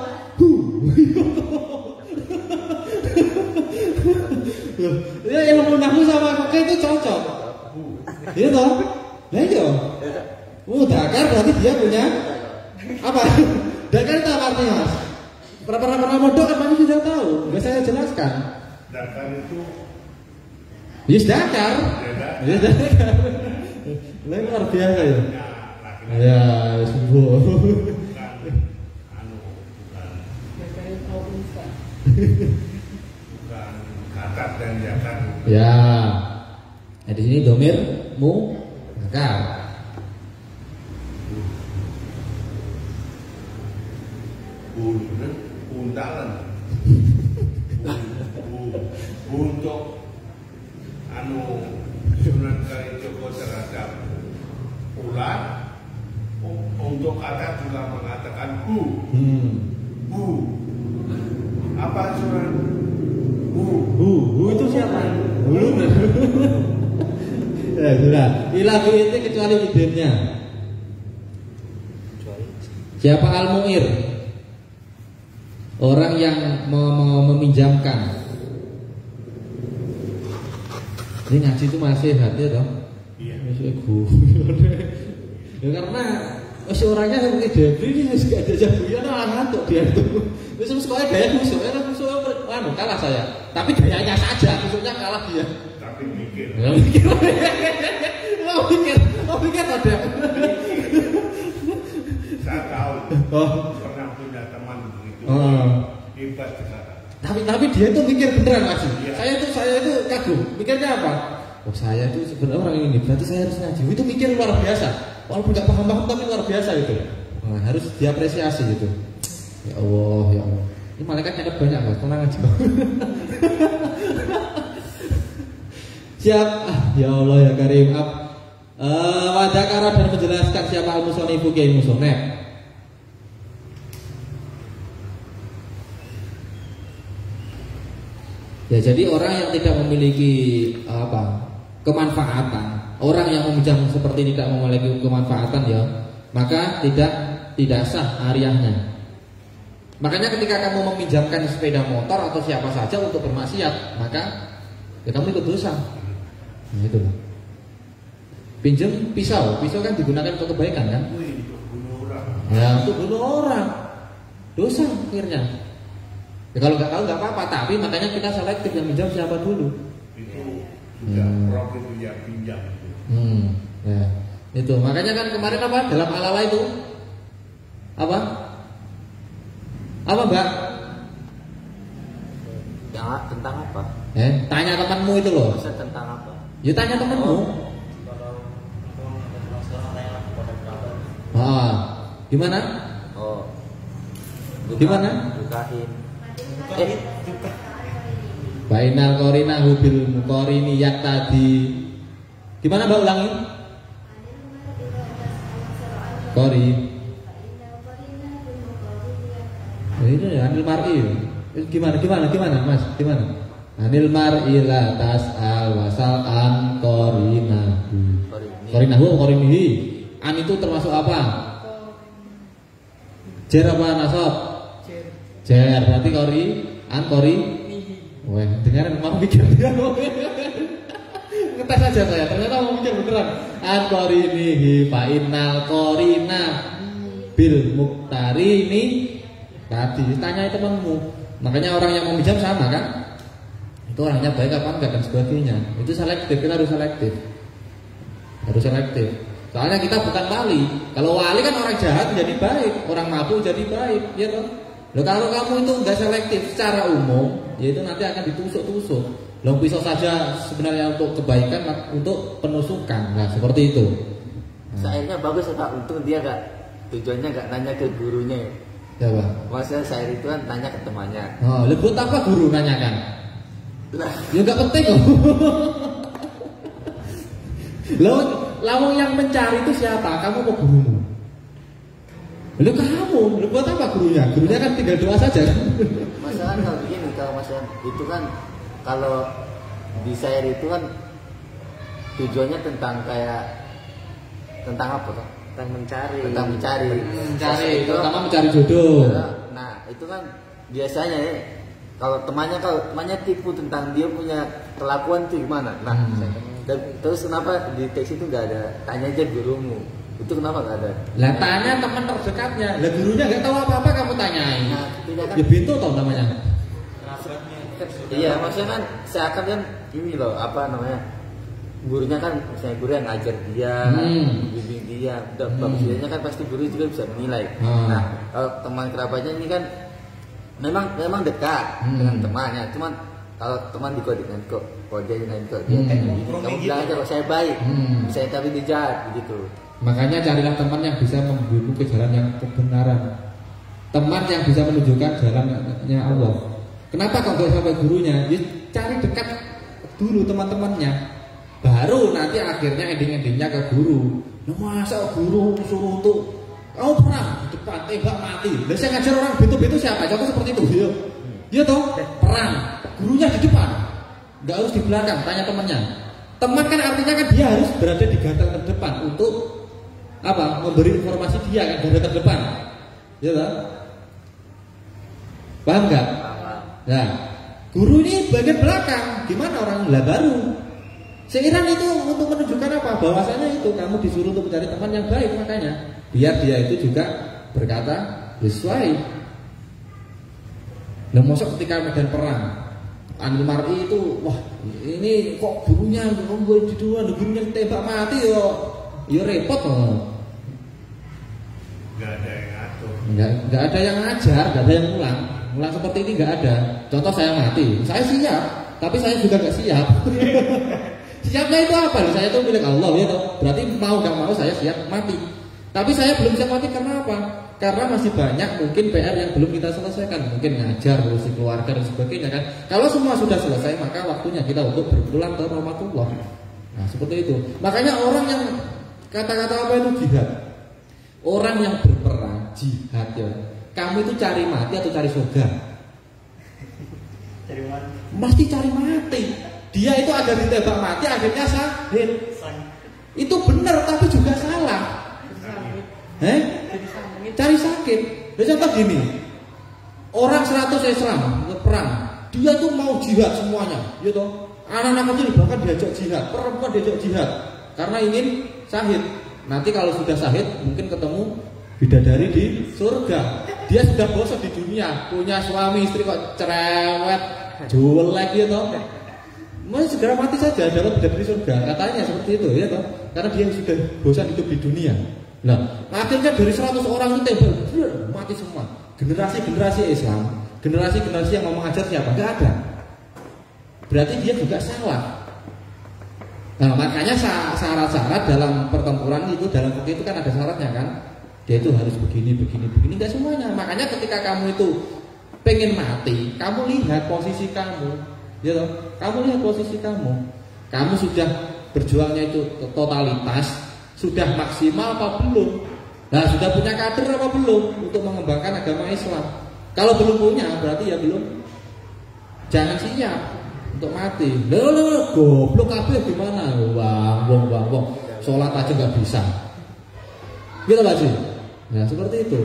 B: Ya ilmu nahwu sama fikih itu cocok. Iya toh. Nah iya. Mudakar berarti dia punya apa? Dakar itu apa artinya mas? Pernah modok kan pasti sudah tahu. Nggak saya jelaskan.
C: Dakar itu
B: Yes dakar. Yes dakar. Lain luar biasa ya. Ya sembuh.
C: Bukan katat dan jakar.
B: Ya. Nah, di sini domir mu dakar.
C: Undalan untuk Sunan Kalijogo terhadap ular, untuk kata juga mengatakan bu. Apa Sunan
B: Bu itu siapa? Ya sudah. Ilah itu kecuali idenya. Siapa al-mu'ir? Orang yang meminjamkan. Ini ngaji itu masih hati toh?
C: Iya.
B: Masih ya karena masih orangnya seperti Debri ini gak ada jagonya ngantuk dia itu. Terus sekolah gaya musuh, kalah saya. Tapi gayanya saja, musuhnya kalah dia.
C: Tapi mikir.
B: Mau pikir ada.
C: Saya tahu.
B: Oh.
C: Pernah punya teman begitu. Hebat sekarang.
B: Tapi dia itu mikir beneran Mas.
C: Iya.
B: Saya itu kagum. Mikirnya apa? Oh saya itu sebenarnya orang ini berarti saya harus ngaji. Itu mikir luar biasa. Walaupun nggak paham tapi luar biasa itu. Nah, harus diapresiasi gitu. Ya Allah, ya Allah. Ini malaikat nyatet banyak Mas. Tenang aja. Siap. Ya Allah ya Karim. Wadakara dan menjelaskan siapa al-musonifu kiai musonef. Ya jadi orang yang tidak memiliki kemanfaatan, orang yang meminjam seperti tidak memiliki kemanfaatan ya, maka tidak sah ariahnya. Makanya ketika kamu meminjamkan sepeda motor atau siapa saja untuk bermaksiat, maka ya kamu ikut dosa. Nah itulah. Pinjam pisau kan digunakan untuk kebaikan kan?
C: Untuk bunuh orang.
B: Ya untuk bunuh orang, dosa akhirnya. Ya kalau nggak tahu nggak apa-apa, tapi makanya kita selektif yang pinjam siapa dulu.
C: Itu sudah profit yang pinjam.
B: Ya itu makanya kan kemarin apa dalam alawa itu apa Mbak?
A: Ya tentang apa?
B: Tanya temanmu itu loh.
A: Maksudnya tentang apa?
B: Ya tanya temanmu. Gimana?
A: Oh.
B: Gimana?
A: Dukahin.
B: Bainal korina hubil mukorini yak tadi. Gimana Mbak ulangi? Kori. Ini anil mar'i. Gimana Mas? Gimana? Anil mar'i la tas'al wasal an korinahu. Korinahu korinihi. An itu termasuk apa? Jer apa nasab? Jer berarti kori, an kori. Wah, dengaran mau mikir dia. Ngetes aja saya, ternyata mau mikir beneran. An kori nihi fa innal korina bil muktarini. Tadi tanya temanmu. Makanya orang yang meminjam sama kan? Itu orangnya baik apa enggak dan sebagainya. Itu selektif, kita harus selektif. Harus selektif. Soalnya kita bukan wali. Kalau wali kan orang jahat jadi baik, orang mabuk jadi baik, ya toh? Loh kalau kamu itu enggak selektif secara umum, ya itu nanti akan ditusuk-tusuk. Loh pisau saja sebenarnya untuk kebaikan, untuk penusukan. Nah, seperti itu.
A: Syairnya bagus Pak, untung dia enggak tujuannya enggak nanya ke gurunya.
B: Ya, Pak.
A: Maksudnya syair itu kan tanya ke temannya.
B: Oh, lebut apa guru nanyakan?
A: Lah,
B: Ya enggak penting kok. Loh, Lawang yang mencari itu siapa? Kamu mau gurumu? Lu kamu, lu buat apa gurunya? Gurunya kan tinggal doa saja.
A: Masalah kalau begini, kalau masalah itu kan kalau di syair itu kan tujuannya tentang apa kan?
D: Tentang mencari.
B: Mencari, terutama mencari jodoh.
A: Nah, itu kan biasanya ya, kalau temannya tipu tentang dia punya kelakuan itu gimana? Nah, dan terus kenapa di teks itu nggak ada tanya aja gurumu? Itu kenapa nggak ada?
B: Lah tanya teman terdekatnya. Lah gurunya nggak tahu apa-apa kamu tanyain.
A: Nah, kan,
B: ya Bintu tau namanya.
A: Iya, maksudnya kan seakan kan ini loh, apa namanya? Gurunya kan misalnya guru yang ngajar dia, bimbing dia, udah bagusnya kan pasti guru juga bisa menilai. Nah, kalau teman kerabatnya ini kan memang dekat dengan temannya, cuman kalau teman dikodekan kok dia dengan dia kayak gini, kamu bilang aja kok saya baik, saya tapi dia jahat begitu.
B: Makanya carilah teman yang bisa membimbing ke jalan yang kebenaran, teman yang bisa menunjukkan jalannya Allah. Kenapa kok nggak sampai gurunya? Ya cari dekat dulu teman-temannya, baru nanti akhirnya ending-endingnya ke guru. Nah, masa guru suruh untuk kau perang di depan tembak mati? Lah saya ngajar orang betul-betul siapa? Contoh seperti itu, dia toh perang, gurunya di depan, nggak harus di belakang. Tanya temannya. Teman kan artinya kan dia harus berada di garda terdepan untuk apa? Memberi informasi dia kan garda terdepan, ya toh? Paham nggak? Nah, guru ini bagian belakang. Gimana orang lah baru? Seiran itu untuk menunjukkan apa? Bahwasanya itu kamu disuruh untuk mencari teman yang baik, makanya biar dia itu juga berkata sesuai. Nah, mosok ketika medan perang, Anil Mar'i itu, wah ini kok gurunya gue di dua, gurunya tembak mati yo repot loh.
C: Nggak ada yang ngatur.
B: Nggak ada yang ngajar, nggak ada yang ngulang seperti ini nggak ada. Contoh saya mati, saya siap, tapi saya juga nggak siap. Siapnya itu apa? Saya itu milik Allah, ya toh. Berarti mau nggak mau saya siap mati. Tapi saya belum siap mati karena apa? Karena masih banyak mungkin PR yang belum kita selesaikan, mungkin ngajar, ngurusi keluarga dan sebagainya kan. Kalau semua sudah selesai, maka waktunya kita untuk berpulang ke rahmatullah. Nah seperti itu. Makanya orang yang kata-kata apa itu jihad, orang yang berperang jihad ya. Kamu itu cari mati atau cari surga?
D: Cari mati.
B: Mesti cari mati. Dia itu agar ditembak mati akhirnya syahid. Itu benar tapi juga salah. Cari sakit. Nah, contoh gini, orang 100 Islam perang, dia tuh mau jihad semuanya, gitu. Anak-anak kecil bahkan diajak jihad, perempuan diajak jihad, karena ingin syahid. Nanti kalau sudah syahid, mungkin ketemu bidadari di surga. Dia sudah bosan di dunia, punya suami istri kok cerewet, jelek gitu. Mau segera mati saja dapat bidadari surga, katanya seperti itu, ya toh. Karena dia sudah bosan hidup di dunia. Nah, akhirnya dari 100 orang itu mati semua. Generasi-generasi Islam, generasi-generasi yang mau mengajar siapa? Gak ada. Berarti dia juga salah. Nah, makanya syarat-syarat dalam pertempuran itu, dalam fikih itu kan ada syaratnya kan. Dia itu harus begini, enggak semuanya. Makanya ketika kamu itu pengen mati, kamu lihat posisi kamu, ya toh? Kamu lihat posisi kamu. Kamu sudah berjuangnya itu totalitas, sudah maksimal apa belum? Nah, sudah punya kader apa belum untuk mengembangkan agama Islam? Kalau belum punya, berarti ya belum. Jangan siap untuk mati. Loh, goblok kabeh gimana? Wong. Sholat aja nggak bisa. Gitu lah sih. Nah, seperti itu.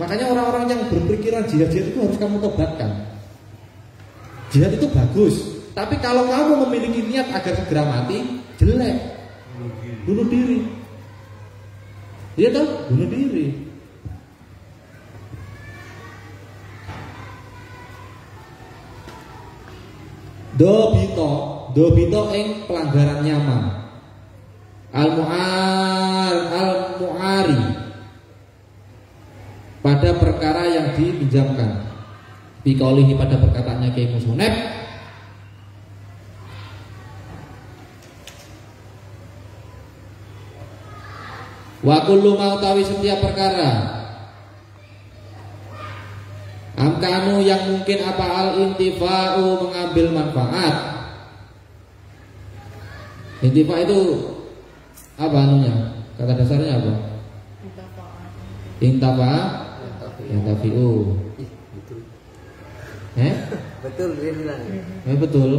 B: Makanya orang-orang yang berpikiran jihad itu harus kamu tobatkan. Jihad itu bagus, tapi kalau kamu memiliki niat agar segera mati, jelek. Bunuh diri. Iya toh? Bunuh diri. Dobito ing pelanggaran nyaman. Al-mu'ari pada perkara yang dipinjamkan. Biqaulihi pada perkataannya Kiai Musonep, wa kullu ma utawi setiap perkara amkanu yang mungkin apa al-intifa'u mengambil manfaat. Intifa itu Apa anunya? Kata dasarnya apa? Intafa yantafi'u.
A: Ih, betul.
B: Eh?
A: Betul dia bilang.
B: Betul.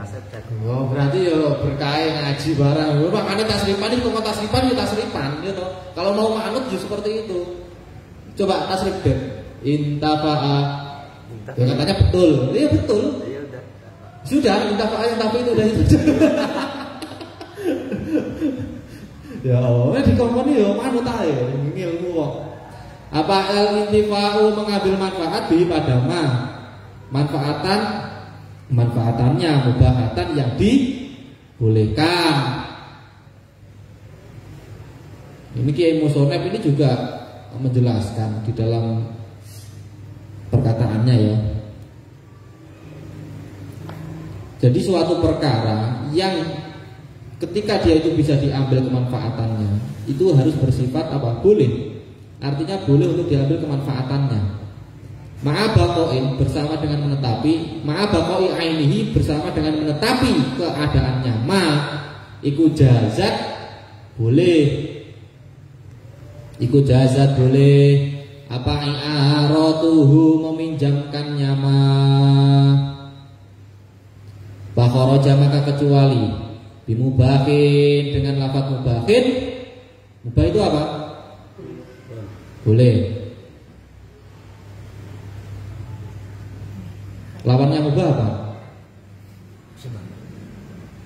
A: Asep jago.
B: Oh, berarti ya berkait ngaji barang. Oh, makanya tasrifan itu kok tasrifan ya tasrifan gitu. Kalau mau manut ya seperti itu. Coba tasrif deh. Intafa'a. Ya katanya betul. Iya betul.
A: Ya udah.
B: Sudah intafa'a yantafi itu udah itu. Ya Allah, dikongkoni ya manut ae ilmu kok. Apa al-intifa'u mengambil manfaat bi pada manfaatannya mubahatan yang dibolehkan. Ini Kiai Musonef ini juga menjelaskan di dalam perkataannya ya. Jadi suatu perkara yang ketika dia itu bisa diambil kemanfaatannya, itu harus bersifat apa? Boleh. Artinya boleh untuk diambil kemanfaatannya. Ma'abaqoin bersama dengan menetapi, ma'abaqoi ainihi bersama dengan menetapi keadaannya. Iku jazat boleh. Iku jazat boleh. Apa i'aratuhu meminjamkannya Bakharaja maka kecuali bimubahin dengan lafaz mubahin. Mubah itu apa? Boleh. Lawannya mubah apa?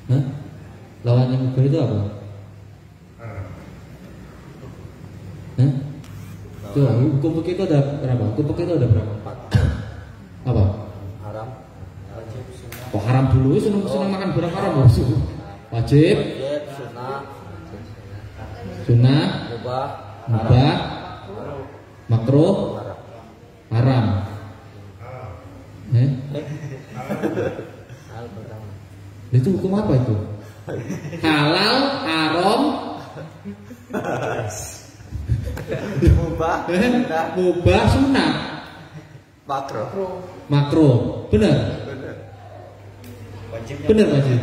B: Hah? Lawannya mubah itu apa? Hah? Coba hukum fikih itu ada berapa? Hukum fikih itu ada berapa? 4. Apa?
A: Haram.
B: Kok haram dulu? Seneng makan barang haram harus. Wajib, sunnah, mubah, makruh, haram. Itu hukum apa itu? Halal, haram, mubah, sunnah, makruh. Benar? Benar wajib.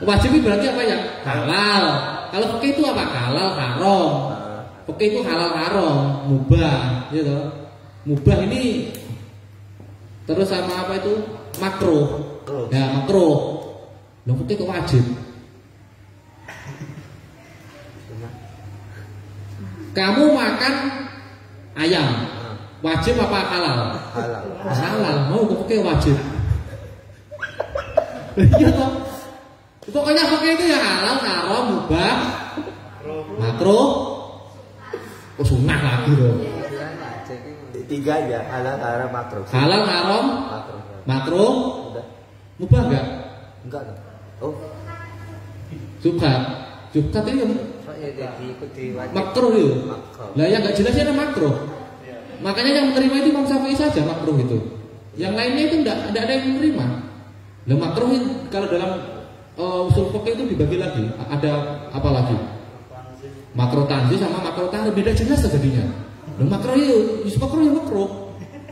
B: Wajib itu berarti apa ya? Halal. Kalau fikih itu apa? Halal, haram. Fikih itu halal, haram, mubah, gitu. Mubah ini terus sama apa itu? Makruh. Ya, makruh. Loh, fikih itu wajib. Kamu makan ayam, wajib apa halal?
A: Halal.
B: Halal. Mau fikih wajib. Iya toh. Pokoknya pakai itu ya halal, haram, mubah, makruh, sunnah lagi loh.
A: 3 ya, halal, haram, makruh.
B: Halal, haram, makruh, mubah enggak?
A: Enggak. Oh,
B: subhat itu makruh itu. Lah yang enggak jelas ya makruh. Makanya yang menerima itu Imam Syafi'i saja makruh itu. Yang lainnya itu enggak ada yang menerima. Lah makruh kalau dalam usul fikih itu dibagi lagi. Ada apa lagi? Makruh tanzih sama makruh tahrim, beda jelas jadinya. Loh makruh itu, makruh ya makruh.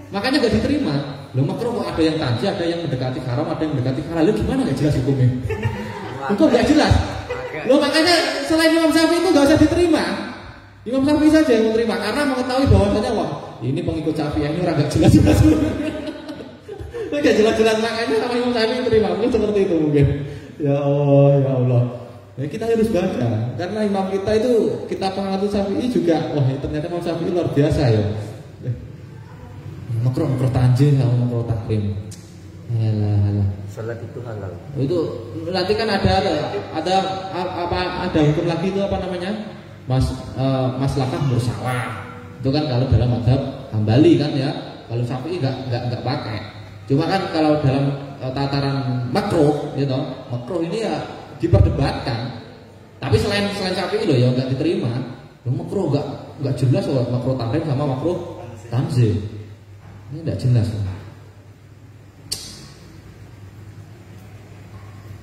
B: Makanya enggak diterima. Loh makruh kok ada yang tanzih, ada yang mendekati haram, ada yang mendekati halal. Loh gimana enggak jelas hukumnya? Itu enggak jelas. Loh makanya selain Imam Syafi'i itu enggak usah diterima. Imam Syafi'i saja yang menerima karena mengetahui bahwasanya wah, ini pengikut Syafi'i ini orang enggak jelas-jelas. Enggak jelas-jelas makanya sama Imam Syafi'i terima. Mungkin seperti itu mungkin. Ya Allah, ya Allah. Ya, kita harus bangga karena imam kita itu kita penganut Syafi'i juga. Wah, ternyata Imam Syafi'i luar biasa ya. Makruh tanzih sama makruh tahrim. Yalah.
A: Salat itu halal.
B: Itu nanti kan ada hukum lagi itu apa namanya? Maslahah mursalah. Itu kan kalau dalam mazhab Hambali kan ya. Kalau Syafi'i enggak pakai. Cuma kan kalau dalam tataran makruh, gitu, makruh ini ya diperdebatkan. Tapi selain Syafi'i loh ya nggak diterima. Loh, makruh nggak jelas loh makruh tahrim sama makruh tanzih. Ini nggak jelas.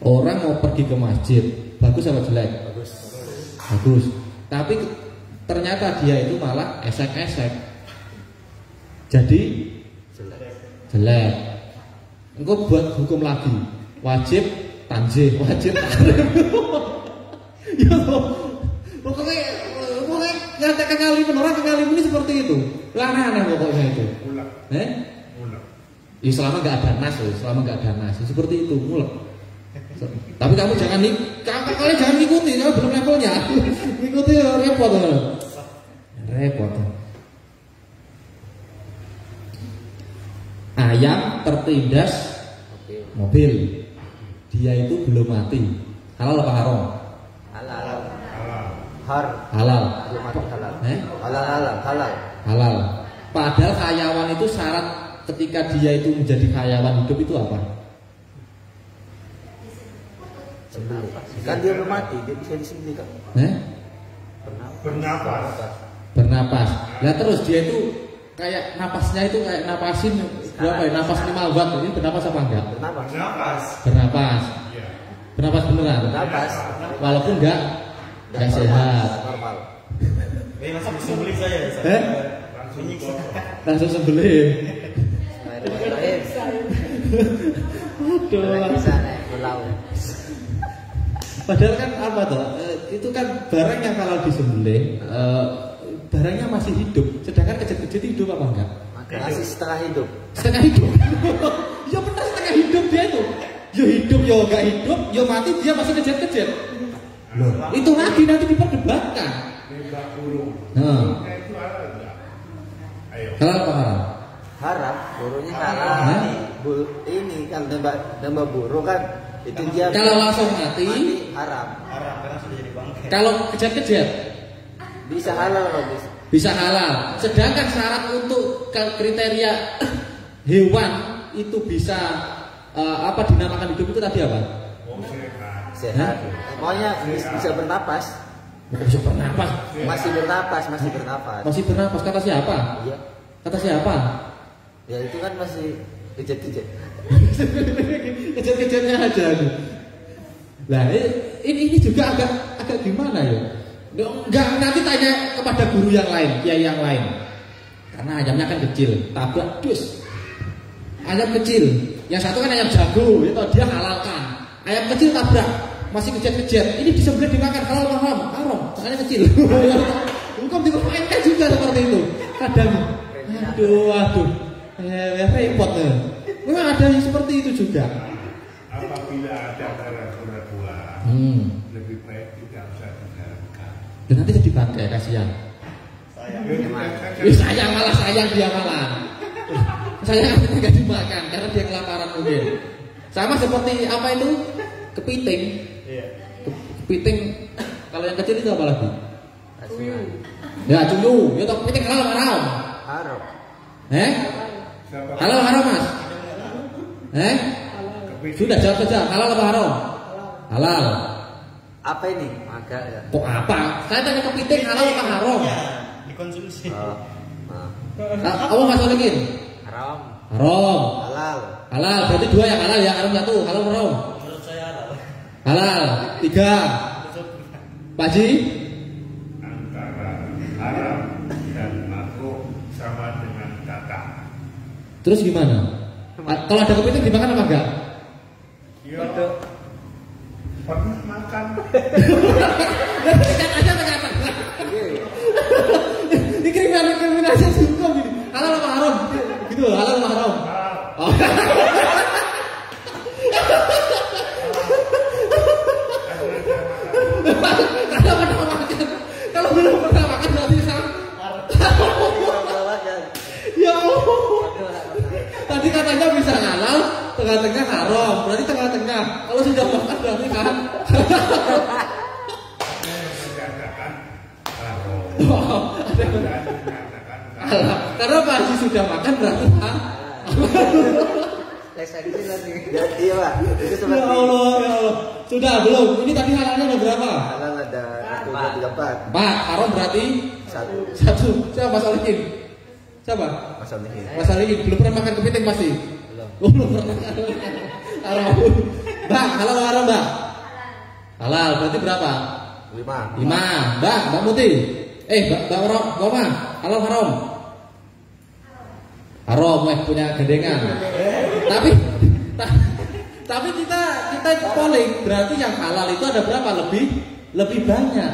B: Orang mau pergi ke masjid, bagus apa jelek? Bagus. Tapi ternyata dia itu malah esek-esek. Jadi jelek. Engkau buat hukum lagi, wajib tanzih, wajib tahrim. Ya, pokoknya kengaliman ini seperti itu. Aneh-aneh pokoknya itu.
C: Mulak. Mulak.
B: Ya selama nggak ada nas, seperti itu mulak. Tapi kamu jangan kalian jangan ngikuti, kamu belum levelnya. Ngikuti repot. Repot. Ayam tertindas mobil, dia itu belum mati. Halal apa haram?
A: Halal.
B: Halal.
A: Belum mati halal.
B: Halal. Padahal hayawan itu syarat ketika dia itu menjadi hayawan hidup itu apa?
A: Kan dia belum mati, dia bisa disembelih kan?
C: Bernapas.
B: Lah terus dia itu kayak napasnya itu kayak napasin berapa ya? Napas 5 watt. Ini bernapas apa enggak? Bernapas.
C: Iya.
B: Bernapas beneran.
A: Bernapas.
B: Walaupun enggak sehat.
A: Normal.
D: Ini langsung disembelih saya.
B: Langsung sembelih.
A: Aduh. Bisa nih, pulau.
B: Padahal kan apa toh? Itu kan barang yang kalau disembelih barangnya masih hidup, sedangkan kejut-kejut hidup apa enggak?
A: Masih setengah hidup.
B: Setengah hidup. Ya benar setengah hidup dia itu. Yo hidup, yo enggak hidup, yo mati dia masih kejut-kejut. Loh, itu lagi nanti diperdebatkan.
C: Nembak burung. Itu halal enggak? Ayo.
B: Halal apa haram?
A: Haram, burungnya halal. Ini kan nembak burung kan itu dia.
B: Kalau langsung mati
A: haram.
D: Karena sudah jadi bangkai.
B: Kalau kejut-kejut
A: Bisa halal loh, bisa.
B: bisa halal. Sedangkan syarat untuk kriteria hewan itu bisa dinamakan hidup itu tadi apa?
A: Sehat. Pokoknya bisa bernapas.
B: Bisa bernapas.
A: Masih bernapas.
B: Masih bernapas kata siapa?
A: Iya.
B: Kata siapa?
A: Ya itu kan masih kejut-kejut.
B: Kejut-kejutnya aja. Lah ini juga agak gimana ya? Enggak, nanti tanya kepada guru yang lain, kiai yang lain. Karena ayamnya kan kecil, tabrak dus. Ayam kecil, yang satu kan ayam jago, itu dia halalkan. Ayam kecil tabrak, masih kejat-kejat. Ini disembelih dimakan halal haram, makanya kecil. Hukum dipermainkan juga seperti itu. Kadang, aduh, repot. Memang ada yang seperti itu juga.
C: Apabila ada keraguan, lebih baik tidak usah dijalankan.
B: Dan nanti jadi bangkai, kasihan. Sayang dia malah. Saya nggak dimakan karena dia kelaparan mungkin. Sama seperti apa itu kepiting. Kepiting kalau yang kecil itu apa lagi? Ya cunyu. Ya toh kepiting halal haram.
A: Haram.
B: Halal haram mas. Sudah jawab saja. Halal apa haram? Halal.
A: Apa ini? Agak ya.
B: Kok apa? Saya tanya kepiting halal apa haram?
D: Ya, dikonsumsi.
B: Apa mas lagi?
A: Haram.
B: Haram.
A: Halal.
B: Berarti 2 yang halal ya. Haram 1. Halal haram.
D: Menurut saya halal.
B: Halal 3. Pak Haji?
C: Antara haram dan makruh sama dengan kata.
B: Terus gimana? Kalau ada kepiting dimakan apa enggak?
C: Iya. Pernah makan.
B: Kan aja tengah-tengah. Ini kriminalisasi hukum ini. Halal apa haram? Gitu, halal apa haram? Oh. Kalau belum pernah makan berarti sama. Ya Allah. Tadi katanya bisa halal, tengah-tengah haram. Berarti tengah-tengah. Kalau sudah makan berarti kan.
C: Dikatakan haram.
B: Ada yang
C: Dikatakan
B: halal. Karena Pak Haji sudah makan berarti
A: Iya Pak. Itu
B: ya
A: seperti
B: Allah. Sudah belum? Ini tadi halalnya ada berapa?
A: halal ada 1, 2, 3, 4.
B: 4. Haram berarti
A: 1.
B: 1. Siapa Mas Alikin? Siapa? Mas Alikin. Belum pernah makan kepiting pasti? Belum pernah. Haram. Mbak, halal atau haram Mbak? Halal. Berarti berapa?
A: 5.
B: 5. Mbak Muti. Mbak Roma. Halal haram? Haram, punya gandengan. Tapi kita polling berarti yang halal itu ada berapa? Lebih lebih banyak.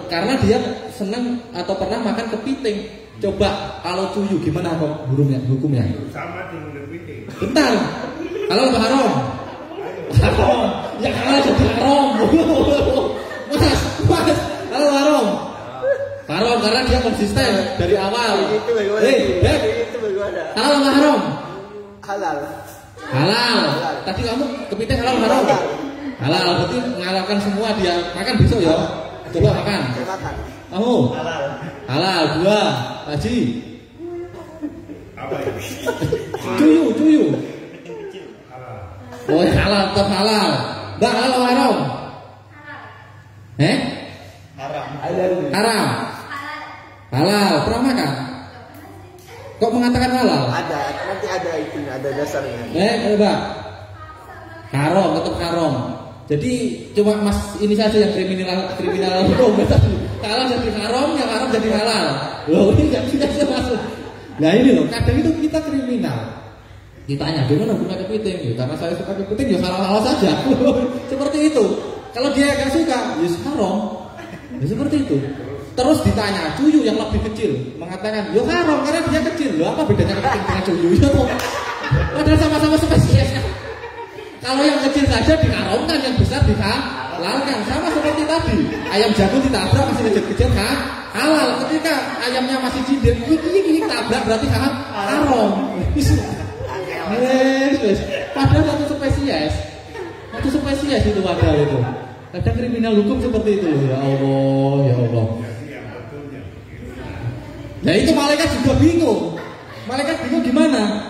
B: Karena dia senang atau pernah makan kepiting. Coba kalau cuyu gimana hukumnya?
C: Sama dengan kepiting.
B: Bentar. Halal atau haram? Haram. Ya halal jadi haram. Mas. Halal haram. Haram karena dia konsisten dari awal.
A: Itu bagaimana? Itu bagaimana?
B: Halal atau haram?
A: Halal.
B: Halal. Tadi kamu kepiting halal haram? Halal. Berarti mengalahkan semua dia makan besok ya. Coba makan.
A: Makan.
B: Kamu?
D: Halal.
B: Halal. 2. Haji.
C: Apa ini?
B: Cuyu.
C: Halal.
B: Oh halal, tetap halal. Mbak halal atau haram?
D: Haram.
B: Haram. Halal. Pernah makan? Kok mengatakan halal?
A: Ada, nanti ada itu, ada dasarnya.
B: Mbak. Haram, tetap haram. Jadi cuma mas ini saja yang kriminal hukum. Kalau jadi haram, yang haram jadi halal. Loh ini nggak bisa masuk. Nah ini loh, kadang itu kita kriminal. Ditanya gimana hukumnya kepiting? Ya, karena saya suka kepiting ya halal saja. Seperti itu. Kalau dia nggak suka, ya haram. Ya seperti itu. Terus ditanya cuyu yang lebih kecil, mengatakan yo haram karena dia kecil. Loh apa bedanya kepiting dengan cuyu? Ya toh. Padahal sama-sama spesiesnya. Kalau yang kecil saja diharamkan, yang besar dihalalkan. Sama seperti tadi, ayam jago ditabrak masih kecil-kecil kan halal. Ketika ayamnya masih cinder, ini tabrak berarti haram. Yes. Padahal satu spesies itu padahal itu. Kadang kriminal hukum seperti itu loh. Ya Allah. Nah itu malaikat juga bingung. Malaikat bingung gimana?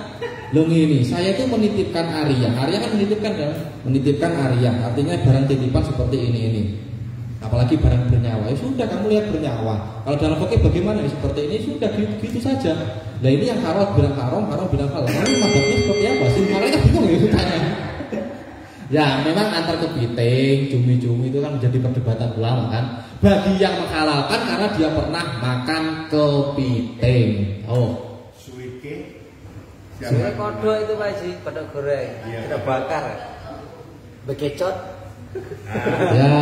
B: Loh ini, saya itu menitipkan Arya. Arya kan menitipkan kan? Menitipkan Arya, artinya barang titipan seperti ini. Apalagi barang bernyawa. Ya sudah kamu lihat bernyawa. Kalau dalam fikih bagaimana? Ya, seperti ini sudah gitu saja. Nah ini yang halal bilang haram bilang halal. Ini madhabnya seperti apa sih? Malaikat bingung ya tanya. Ya memang antar kepiting, cumi-cumi itu kan menjadi perdebatan ulama kan. Bagi yang menghalalkan karena dia pernah makan kepiting.
A: Suwe kodok itu Pak Haji, kodok goreng, kita bakar. Bekecot.
B: Ya.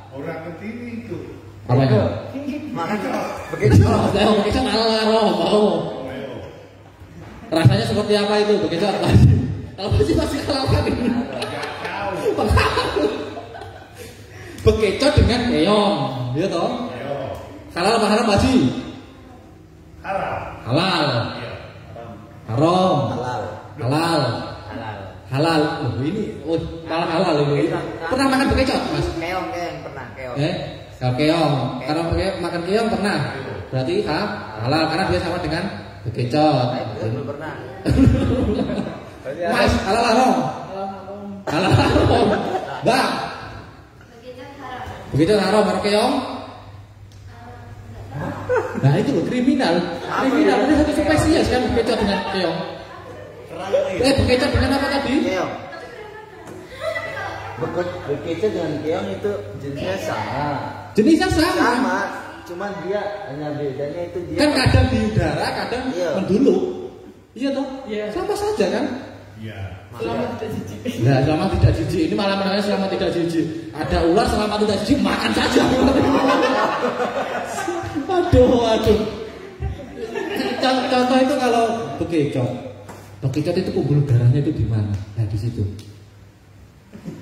C: Orang ketini itu.
B: Apa itu?
A: Makan bekecot.
B: Bekecot haram. Rasanya seperti apa itu bekecot Pak Haji? Kalau masih halalkan ini. Bekecot dengan keong, ya toh? Halal apa haram Pak Haji? Halal. Haram. Halal. Loh ini malah halal ini. Pernah makan bekecot, Mas?
A: Keong pernah.
B: Kalau keong. Karena makan keong pernah. Berarti halal karena dia sama dengan bekecot.
A: Belum pernah.
B: Mas, halal haram. Halal haram. Mbak. Bekecot haram, karena keong. Nah itu loh kriminal ini satu spesies kan bekecot dengan keong. Bekecot dengan apa tadi?
A: Keong. Bekecot dengan keong itu jenisnya sama. Cuman dia hanya bedanya itu dia
B: kan kadang di udara, kadang menduluk. Iya toh? Sama saja kan?
C: Iya.
D: Selama tidak jijik.
B: Nah, selama tidak jijik. Ini malah namanya selama tidak jijik. Ada ular selama tidak jijik makan saja. Aduh. Contoh itu kalau bekecot. Bekecot itu pembuluh darahnya itu di mana? Nah di situ.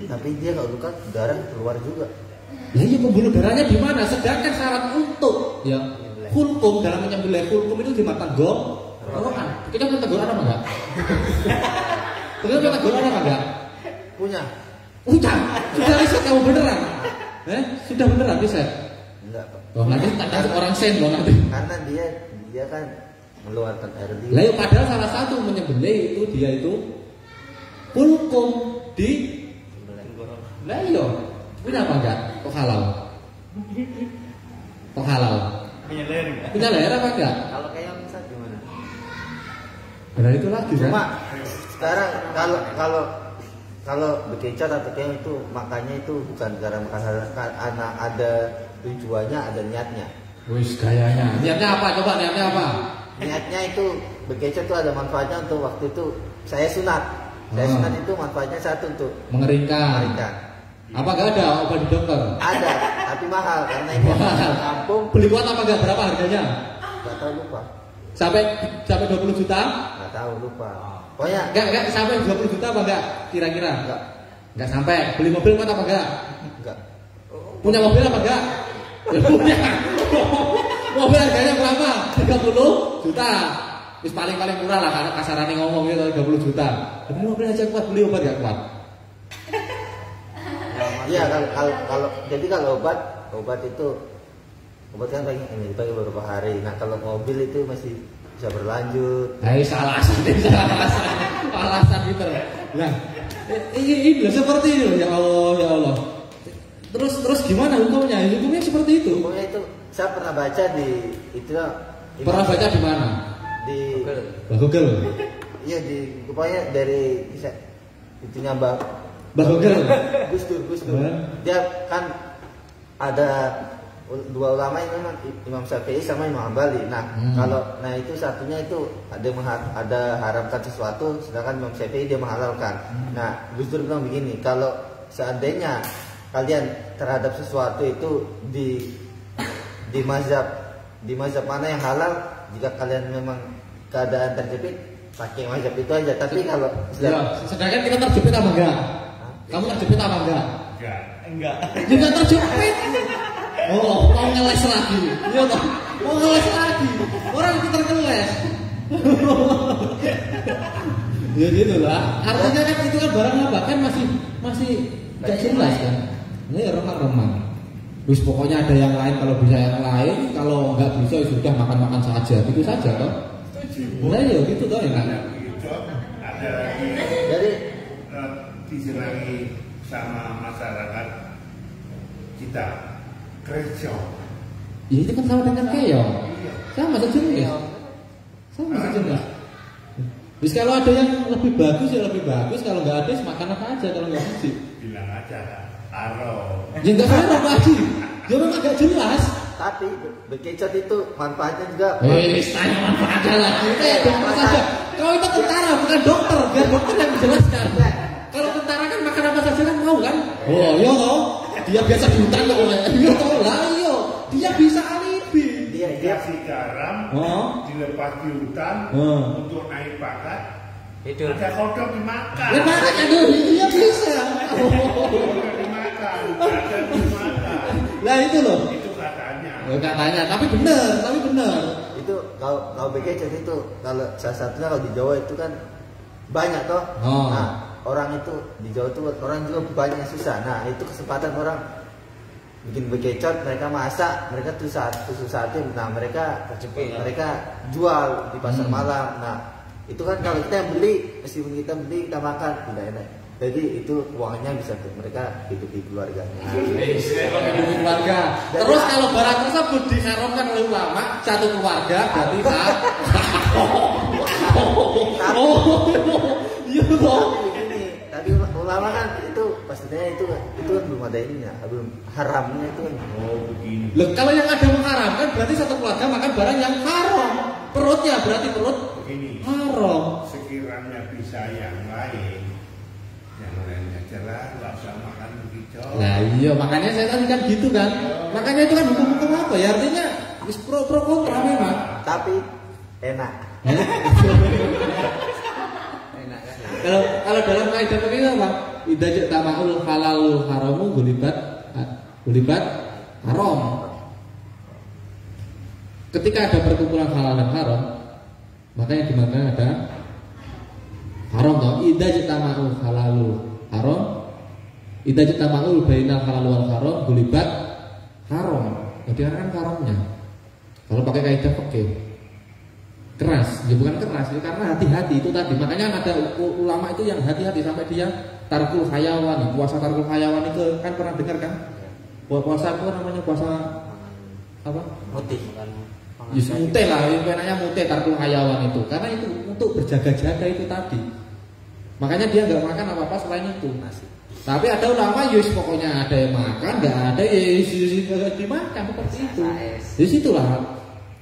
A: Tapi dia kalau luka darah keluar juga.
B: Ya iya pembuluh darahnya di mana? Sedangkan syarat untuk ya hulkum dalam menyembelih hulkum itu di mata tenggorokan. Kita punya tenggorokan apa enggak? Kita punya tenggorokan apa enggak?
A: Punya.
B: Sudah riset kamu beneran? Sudah beneran riset?
A: Enggak, Pak.
B: Oh nanti orang sen loh nanti.
A: Karena dia kan mengeluarkan air liur.
B: Lah padahal salah satu menyembelih itu dia itu hulkum di lah iya. Punya apa enggak? Kok halal? Punya leher apa enggak?
A: Kalau kayak misal gimana?
B: Nah itu lagi kan?
A: Cuma sekarang kalau bekecot atau kayak itu makanya itu bukan gara karena ada tujuannya, ada niatnya.
B: Wis gayanya. Niatnya apa? Coba niatnya apa?
A: Niatnya itu bekecot itu ada manfaatnya untuk waktu itu saya sunat. Sunat itu manfaatnya satu untuk
B: mengeringkan. Apa nggak ada obat di dokter?
A: Ada, tapi mahal karena ini kampung.
B: Beli kuat apa nggak? Berapa harganya?
A: Nggak tahu, lupa.
B: Sampai 20 juta?
A: Nggak tahu, lupa. Pokoknya
B: Enggak sampai 20 juta apa enggak? Kira-kira? Enggak sampai. Beli mobil kuat apa enggak?
A: enggak.
B: Punya mobil apa enggak? Ya punya. Mobil harganya berapa? 30 juta. Wis paling-paling murah lah karena kasarannya ngomong gitu 30 juta. Beli mobil aja kuat, beli obat enggak kuat?
A: Iya, kalau jadi kalau obat itu obat kan paling beberapa hari. Nah, kalau mobil itu masih bisa berlanjut.
B: Nah, alasan gitu. Nah, ini seperti itu ya Allah, ya Allah. Terus gimana hukumnya? Hukumnya seperti itu.
A: Hukumnya itu saya pernah baca di itu.
B: Pernah baca di mana?
A: Di
B: Google.
A: Iya, di pokoknya dari itunya Mbak
B: Google.
A: Gus Dur. Dia kan ada dua ulama ini, Imam Syafi'i sama Imam Hambali. Nah, itu satunya itu ada haramkan sesuatu, sedangkan Imam Syafi'i dia menghalalkan. Nah, Gus Dur bilang begini, kalau seandainya kalian terhadap sesuatu itu di mazhab mana yang halal, jika kalian memang keadaan terjepit, pakai mazhab itu aja. Tapi kalau
B: sedangkan kita terjepit apa enggak? Kamu terjepit apa enggak?
D: Enggak.
B: Juga terjepit. Oh, mau ngeles lagi. Iya toh. Mau ngeles lagi. Orang itu terkeles. Ya gitu lah. Artinya kan itu kan barang apa kan masih enggak jelas kan. Ini remang-remang. Wis pokoknya ada yang lain, kalau bisa yang lain, kalau enggak bisa ya sudah makan-makan saja. Itu saja toh. Nah, ya gitu toh ya kan.
C: Ada lagi.
A: jadi
C: disenangi sama masyarakat kita kerja.
B: Ya itu kan sama dengan keong. Sama sejenis. Sama sejenis. Bis kalau ada yang lebih bagus ya lebih bagus, kalau nggak ada makan apa aja kalau nggak wajib.
C: Bilang aja aro.
B: Ya nggak ada wajib. Ya memang agak jelas.
A: tapi bekecot itu manfaatnya juga.
B: Tanya manfaatnya lagi. Dokter saja. Kau itu tentara bukan dokter, biar dokter yang menjelaskan. Kalau tentara kan makan apa saja kan mau kan? Oh iya toh. Dia biasa di hutan kok. Iya toh lah iya. Dia bisa alibi.
C: Dia si garam dilepas di hutan untuk naik pangkat.
D: Hidup.
C: Ada kodok dimakan.
B: Ya makanya dia bisa.
C: Kodok dimakan. Ada dimakan.
B: Lah itu loh.
C: Itu katanya.
B: Katanya, tapi benar.
A: Itu kalau bekecot itu kalau salah satunya kalau di Jawa itu kan banyak toh. Nah, orang itu di Jawa itu orang juga banyak yang susah. Nah, itu kesempatan orang bikin bekecot, mereka masak, mereka tuh satu. Nah, mereka jual di pasar malam. Nah, itu kan kalau kita yang beli, meskipun kita beli, kita makan, tidak enak. Jadi itu uangnya bisa untuk mereka hidup di keluarganya.
B: Keluarga. Terus kalau barang tersebut diharamkan oleh ulama, satu keluarga berarti iya toh.
A: Tadi ulama kan itu pastinya itu kan belum ada ininya, belum haramnya itu kan.
C: Begini.
B: Loh, kalau yang ada mengharamkan berarti satu keluarga makan barang yang haram. Perutnya berarti perut
C: Begini.
B: haram.
C: Sekiranya bisa yang lainnya jelas, nggak usah makan begitu.
B: Nah iya, makanya saya tadi kan gitu kan. Makanya itu kan hukum apa ya? Artinya pro kontra memang.
A: Tapi enak.
B: Kalau dalam kaidah begini apa? Idza jama'ul halalul haramu gulibat haram. Ketika ada perkumpulan halal dan haram, maka yang dimana ada haram toh. Idza jama'ul halalul haram, idza jama'ul bainal halal wal haram gulibat haram. Jadi kan haramnya. Kalau pakai kaidah fikih keras, ya bukan keras, ya karena hati-hati itu tadi. Makanya ada ulama itu yang hati-hati sampai dia tarkul hayawan, puasa tarkul hayawan itu kan pernah dengar kan? Puasa itu namanya puasa apa?
A: Mutih.
B: Ya mutih lah, enaknya mutih tarkul hayawan itu, karena itu untuk berjaga-jaga itu tadi. Makanya dia nggak makan apa-apa selain itu. Tapi ada ulama yus pokoknya ada yang makan, nggak ada ya dimakan seperti itu. Di situlah.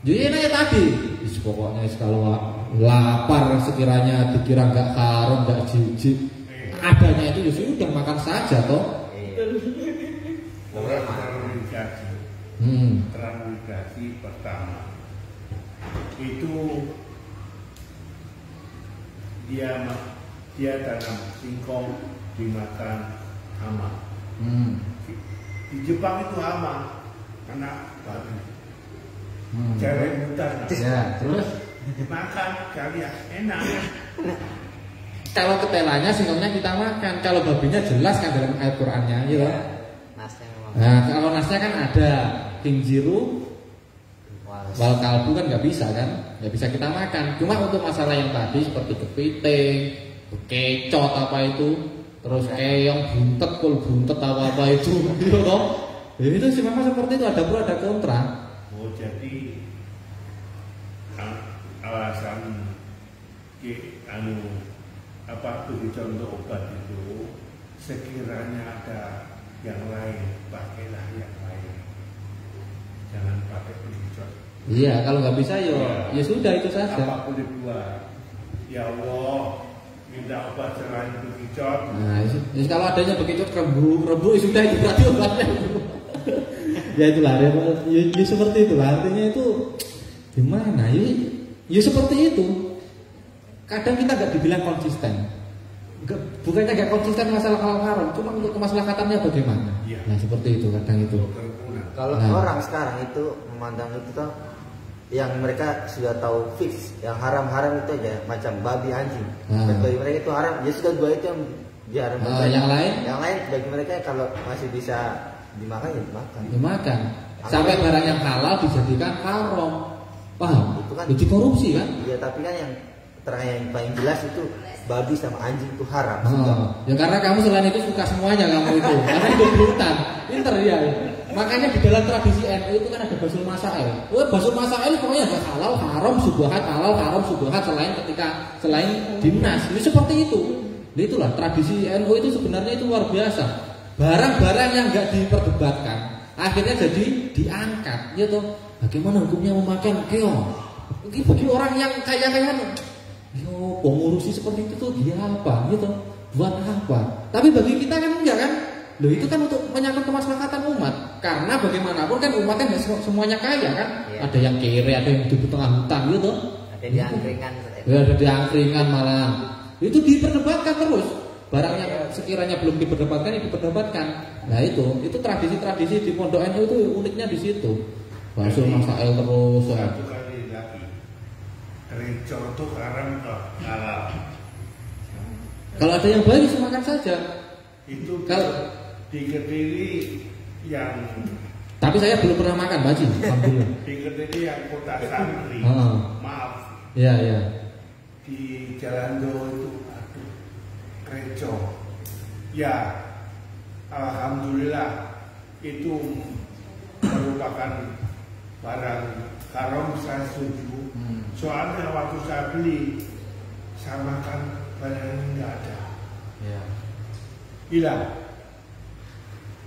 B: Jadi enaknya tadi. Pokoknya kalau lapar sekiranya dikira nggak haram, nggak jijik, adanya itu ya sudah makan saja toh.
C: Orang transmigrasi pertama itu dia tanam singkong dimakan hama. Di Jepang itu hama karena babi. Cewek muda.
B: Ya, terus
C: dimakan kali ya enak.
B: Kalau ketelanya singkongnya kita makan, kalau babinya jelas kan dalam ayat Qur'annya, ya. Nah, kalau nasnya kan ada khinziru wal kalbu kan nggak bisa kan, nggak bisa kita makan. Cuma untuk masalah yang tadi seperti kepiting, kecot apa itu, terus keong, buntet, kul buntet apa itu, gitu toh. Ya, itu sih memang seperti itu, ada pro ada kontra.
C: Oh jadi alasan bagi contoh obat itu sekiranya ada yang lain pakailah yang lain, jangan pakai pengicot.
B: Iya, kalau nggak bisa ya sudah itu saja.
C: Apa boleh buat? Ya Allah, minta obat selain pengicot.
B: Nah, kalau adanya pengicot rebu sudah itu berarti obatnya. Ya itulah, ya seperti itulah. Artinya itu gimana? Ya seperti itu. Kadang kita nggak dibilang konsisten. Bukannya nggak konsisten masalah halal haram, cuma untuk kemaslahatannya bagaimana? Ya. Nah seperti itu kadang itu.
A: Kalau orang sekarang itu memandang itu tuh, yang mereka sudah tahu fix, yang haram-haram itu aja, macam babi anjing. Dan bagi mereka itu haram, ya sudah dua itu yang diharam.
B: Yang
A: lain bagi mereka kalau masih bisa dimakan ya dimakan.
B: Dimakan. Sampai barang yang halal dijadikan haram. Paham? Itu kan jadi korupsi kan?
A: Iya, tapi kan yang yang paling jelas itu babi sama anjing itu haram.
B: Ya karena kamu selain itu suka semuanya kamu itu. Karena hidup di hutan. Pinter ya. Makanya di dalam tradisi NU itu kan ada basul masail. Basul masail pokoknya ada halal, haram, subhat, halal, haram, subhat selain dinas. Ini seperti itu. Nah, itulah tradisi NU itu sebenarnya itu luar biasa. Barang-barang yang enggak diperdebatkan akhirnya jadi diangkat. Ya toh, bagaimana hukumnya memakan keong? Bagi orang yang kaya-kaya pengurusi seperti itu tuh dia apa gitu, buat apa? Tapi bagi kita kan enggak kan? Loh itu kan untuk menyangkut kemaslahatan umat. Karena bagaimanapun kan umat kan semuanya kaya kan? Iya. Ada yang kere, ada yang hidup di tengah hutan gitu.
A: Ada di angkringan.
B: Ya, ada di angkringan malah. Itu diperdebatkan terus. Barang yang sekiranya belum diperdebatkan, diperdebatkan. Nah itu tradisi-tradisi di Pondok NU itu uniknya di situ. Basul masail terus.
C: Rencor itu haram kok halal.
B: Kalau ada yang baik makan saja.
C: Itu kalau di Kediri yang.
B: Tapi saya belum pernah makan Pak Haji. Alhamdulillah.
C: Di Kediri yang kota Santri. Maaf.
B: Iya.
C: Di Jalan Do itu rencor. Ya, alhamdulillah itu merupakan barang haram, saya setuju. Soalnya waktu saya beli, saya makan barangnya nggak ada.
B: Ya.
C: Hilang.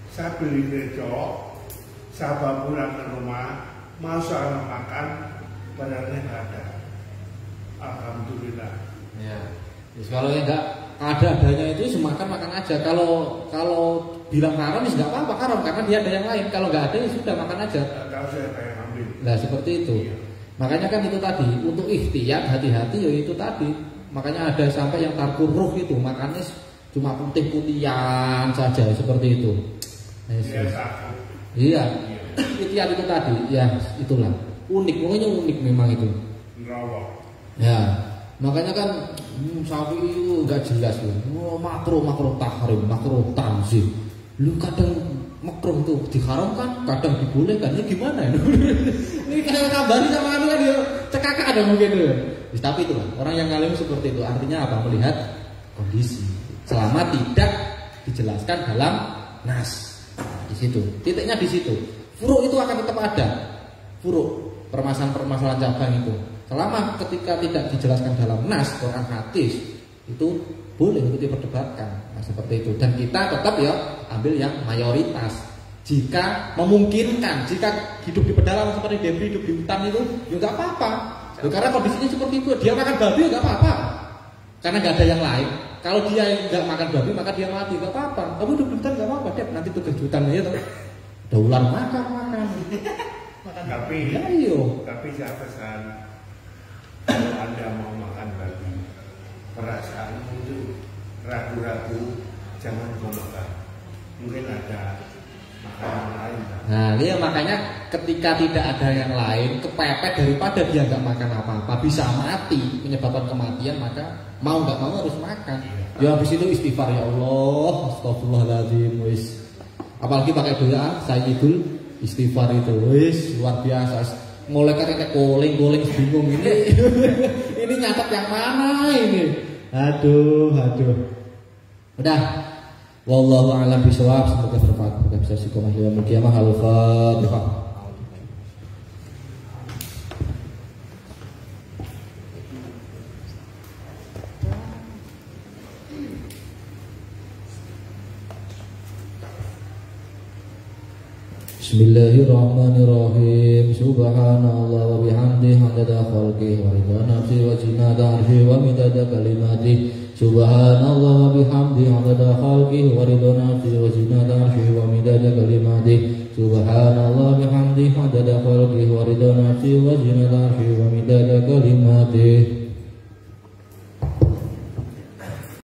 C: Saya beli rencor, saya bawa pulang ke rumah, mau saya makan barangnya nggak ada. Alhamdulillah.
B: Ya. Kalau yang nggak ada-adanya itu makan aja. Kalau bilang haram ya nggak apa-apa haram karena dia ada yang lain. Kalau nggak ada ya sudah makan aja.
C: Kalau saya pengen ambil.
B: Nah seperti itu. Iya. Makanya kan itu tadi untuk ikhtiyat hati-hati ya itu tadi. Makanya ada sampai yang tarkur ruh itu makannya cuma putih-putihan saja seperti itu. Iya. Ikhtiyat itu tadi ya itulah unik, pokoknya unik memang itu. Ya makanya kan sapi itu nggak jelas loh. Makruh tahrim, makruh tanzih. Lu kadang makruh tuh diharamkan, kadang dibolehkan. Ini gimana ya? Ini kayak kabari sama kami kan ya cekakak ada mungkin tuh. Tapi itulah orang yang ngalim seperti itu. Artinya apa? Melihat kondisi. Selama tidak dijelaskan dalam nas. Nah, di situ. Titiknya di situ. Furuk itu akan tetap ada. Furuk permasalahan cabang itu. Selama ketika tidak dijelaskan dalam nas, Quran hadis itu boleh untuk diperdebatkan. Nah, seperti itu. Dan kita tetap ya ambil yang mayoritas. Jika memungkinkan, jika hidup di pedalaman seperti Dembri hidup di hutan itu, ya nggak apa-apa. Ya, karena kondisinya seperti itu, dia makan babi ya nggak apa-apa. Karena nggak ada yang lain. Kalau dia nggak makan babi maka dia mati, nggak apa-apa. Kamu hidup di hutan nggak apa-apa, dia nanti kejutan ya toh. Ada ular makan.
C: Tapi
B: ayo.
C: Tapi saya pesan, kalau Anda mau makan babi, perasaanmu itu ragu-ragu, jangan kau makan. Mungkin ada makanan lain.
B: Nah, iya makanya ketika tidak ada yang lain, kepepet daripada dia nggak makan apa-apa, bisa mati, menyebabkan kematian, maka mau nggak mau harus makan. Ya habis itu istighfar, ya Allah, astagfirullahaladzim, wis. Apalagi pakai doa Sayyidul Istighfar itu, wis luar biasa. Mulai kakek goling bingung ini, ini nyatet yang mana ini? Aduh. Udah. Wallahu a'lam bishawab. Semoga bermanfaat. Semoga bisa istiqomah di yaumil qiyamah. Al-Fatihah. Bismillahirrahmanirrahim. Subhanallah wa bihamdihi adada khalqihi wa ridha nafsihi wa zinata arsyihi wa midada kalimatihi. Subhanallah wa bihamdihi adada khalqihi wa ridha nafsihi wa zinata arsyihi wa midada kalimatihi. Subhanallah bihamdihi adada khalqihi wa ridha nafsihi wa zinata arsyihi wa midada kalimatihi.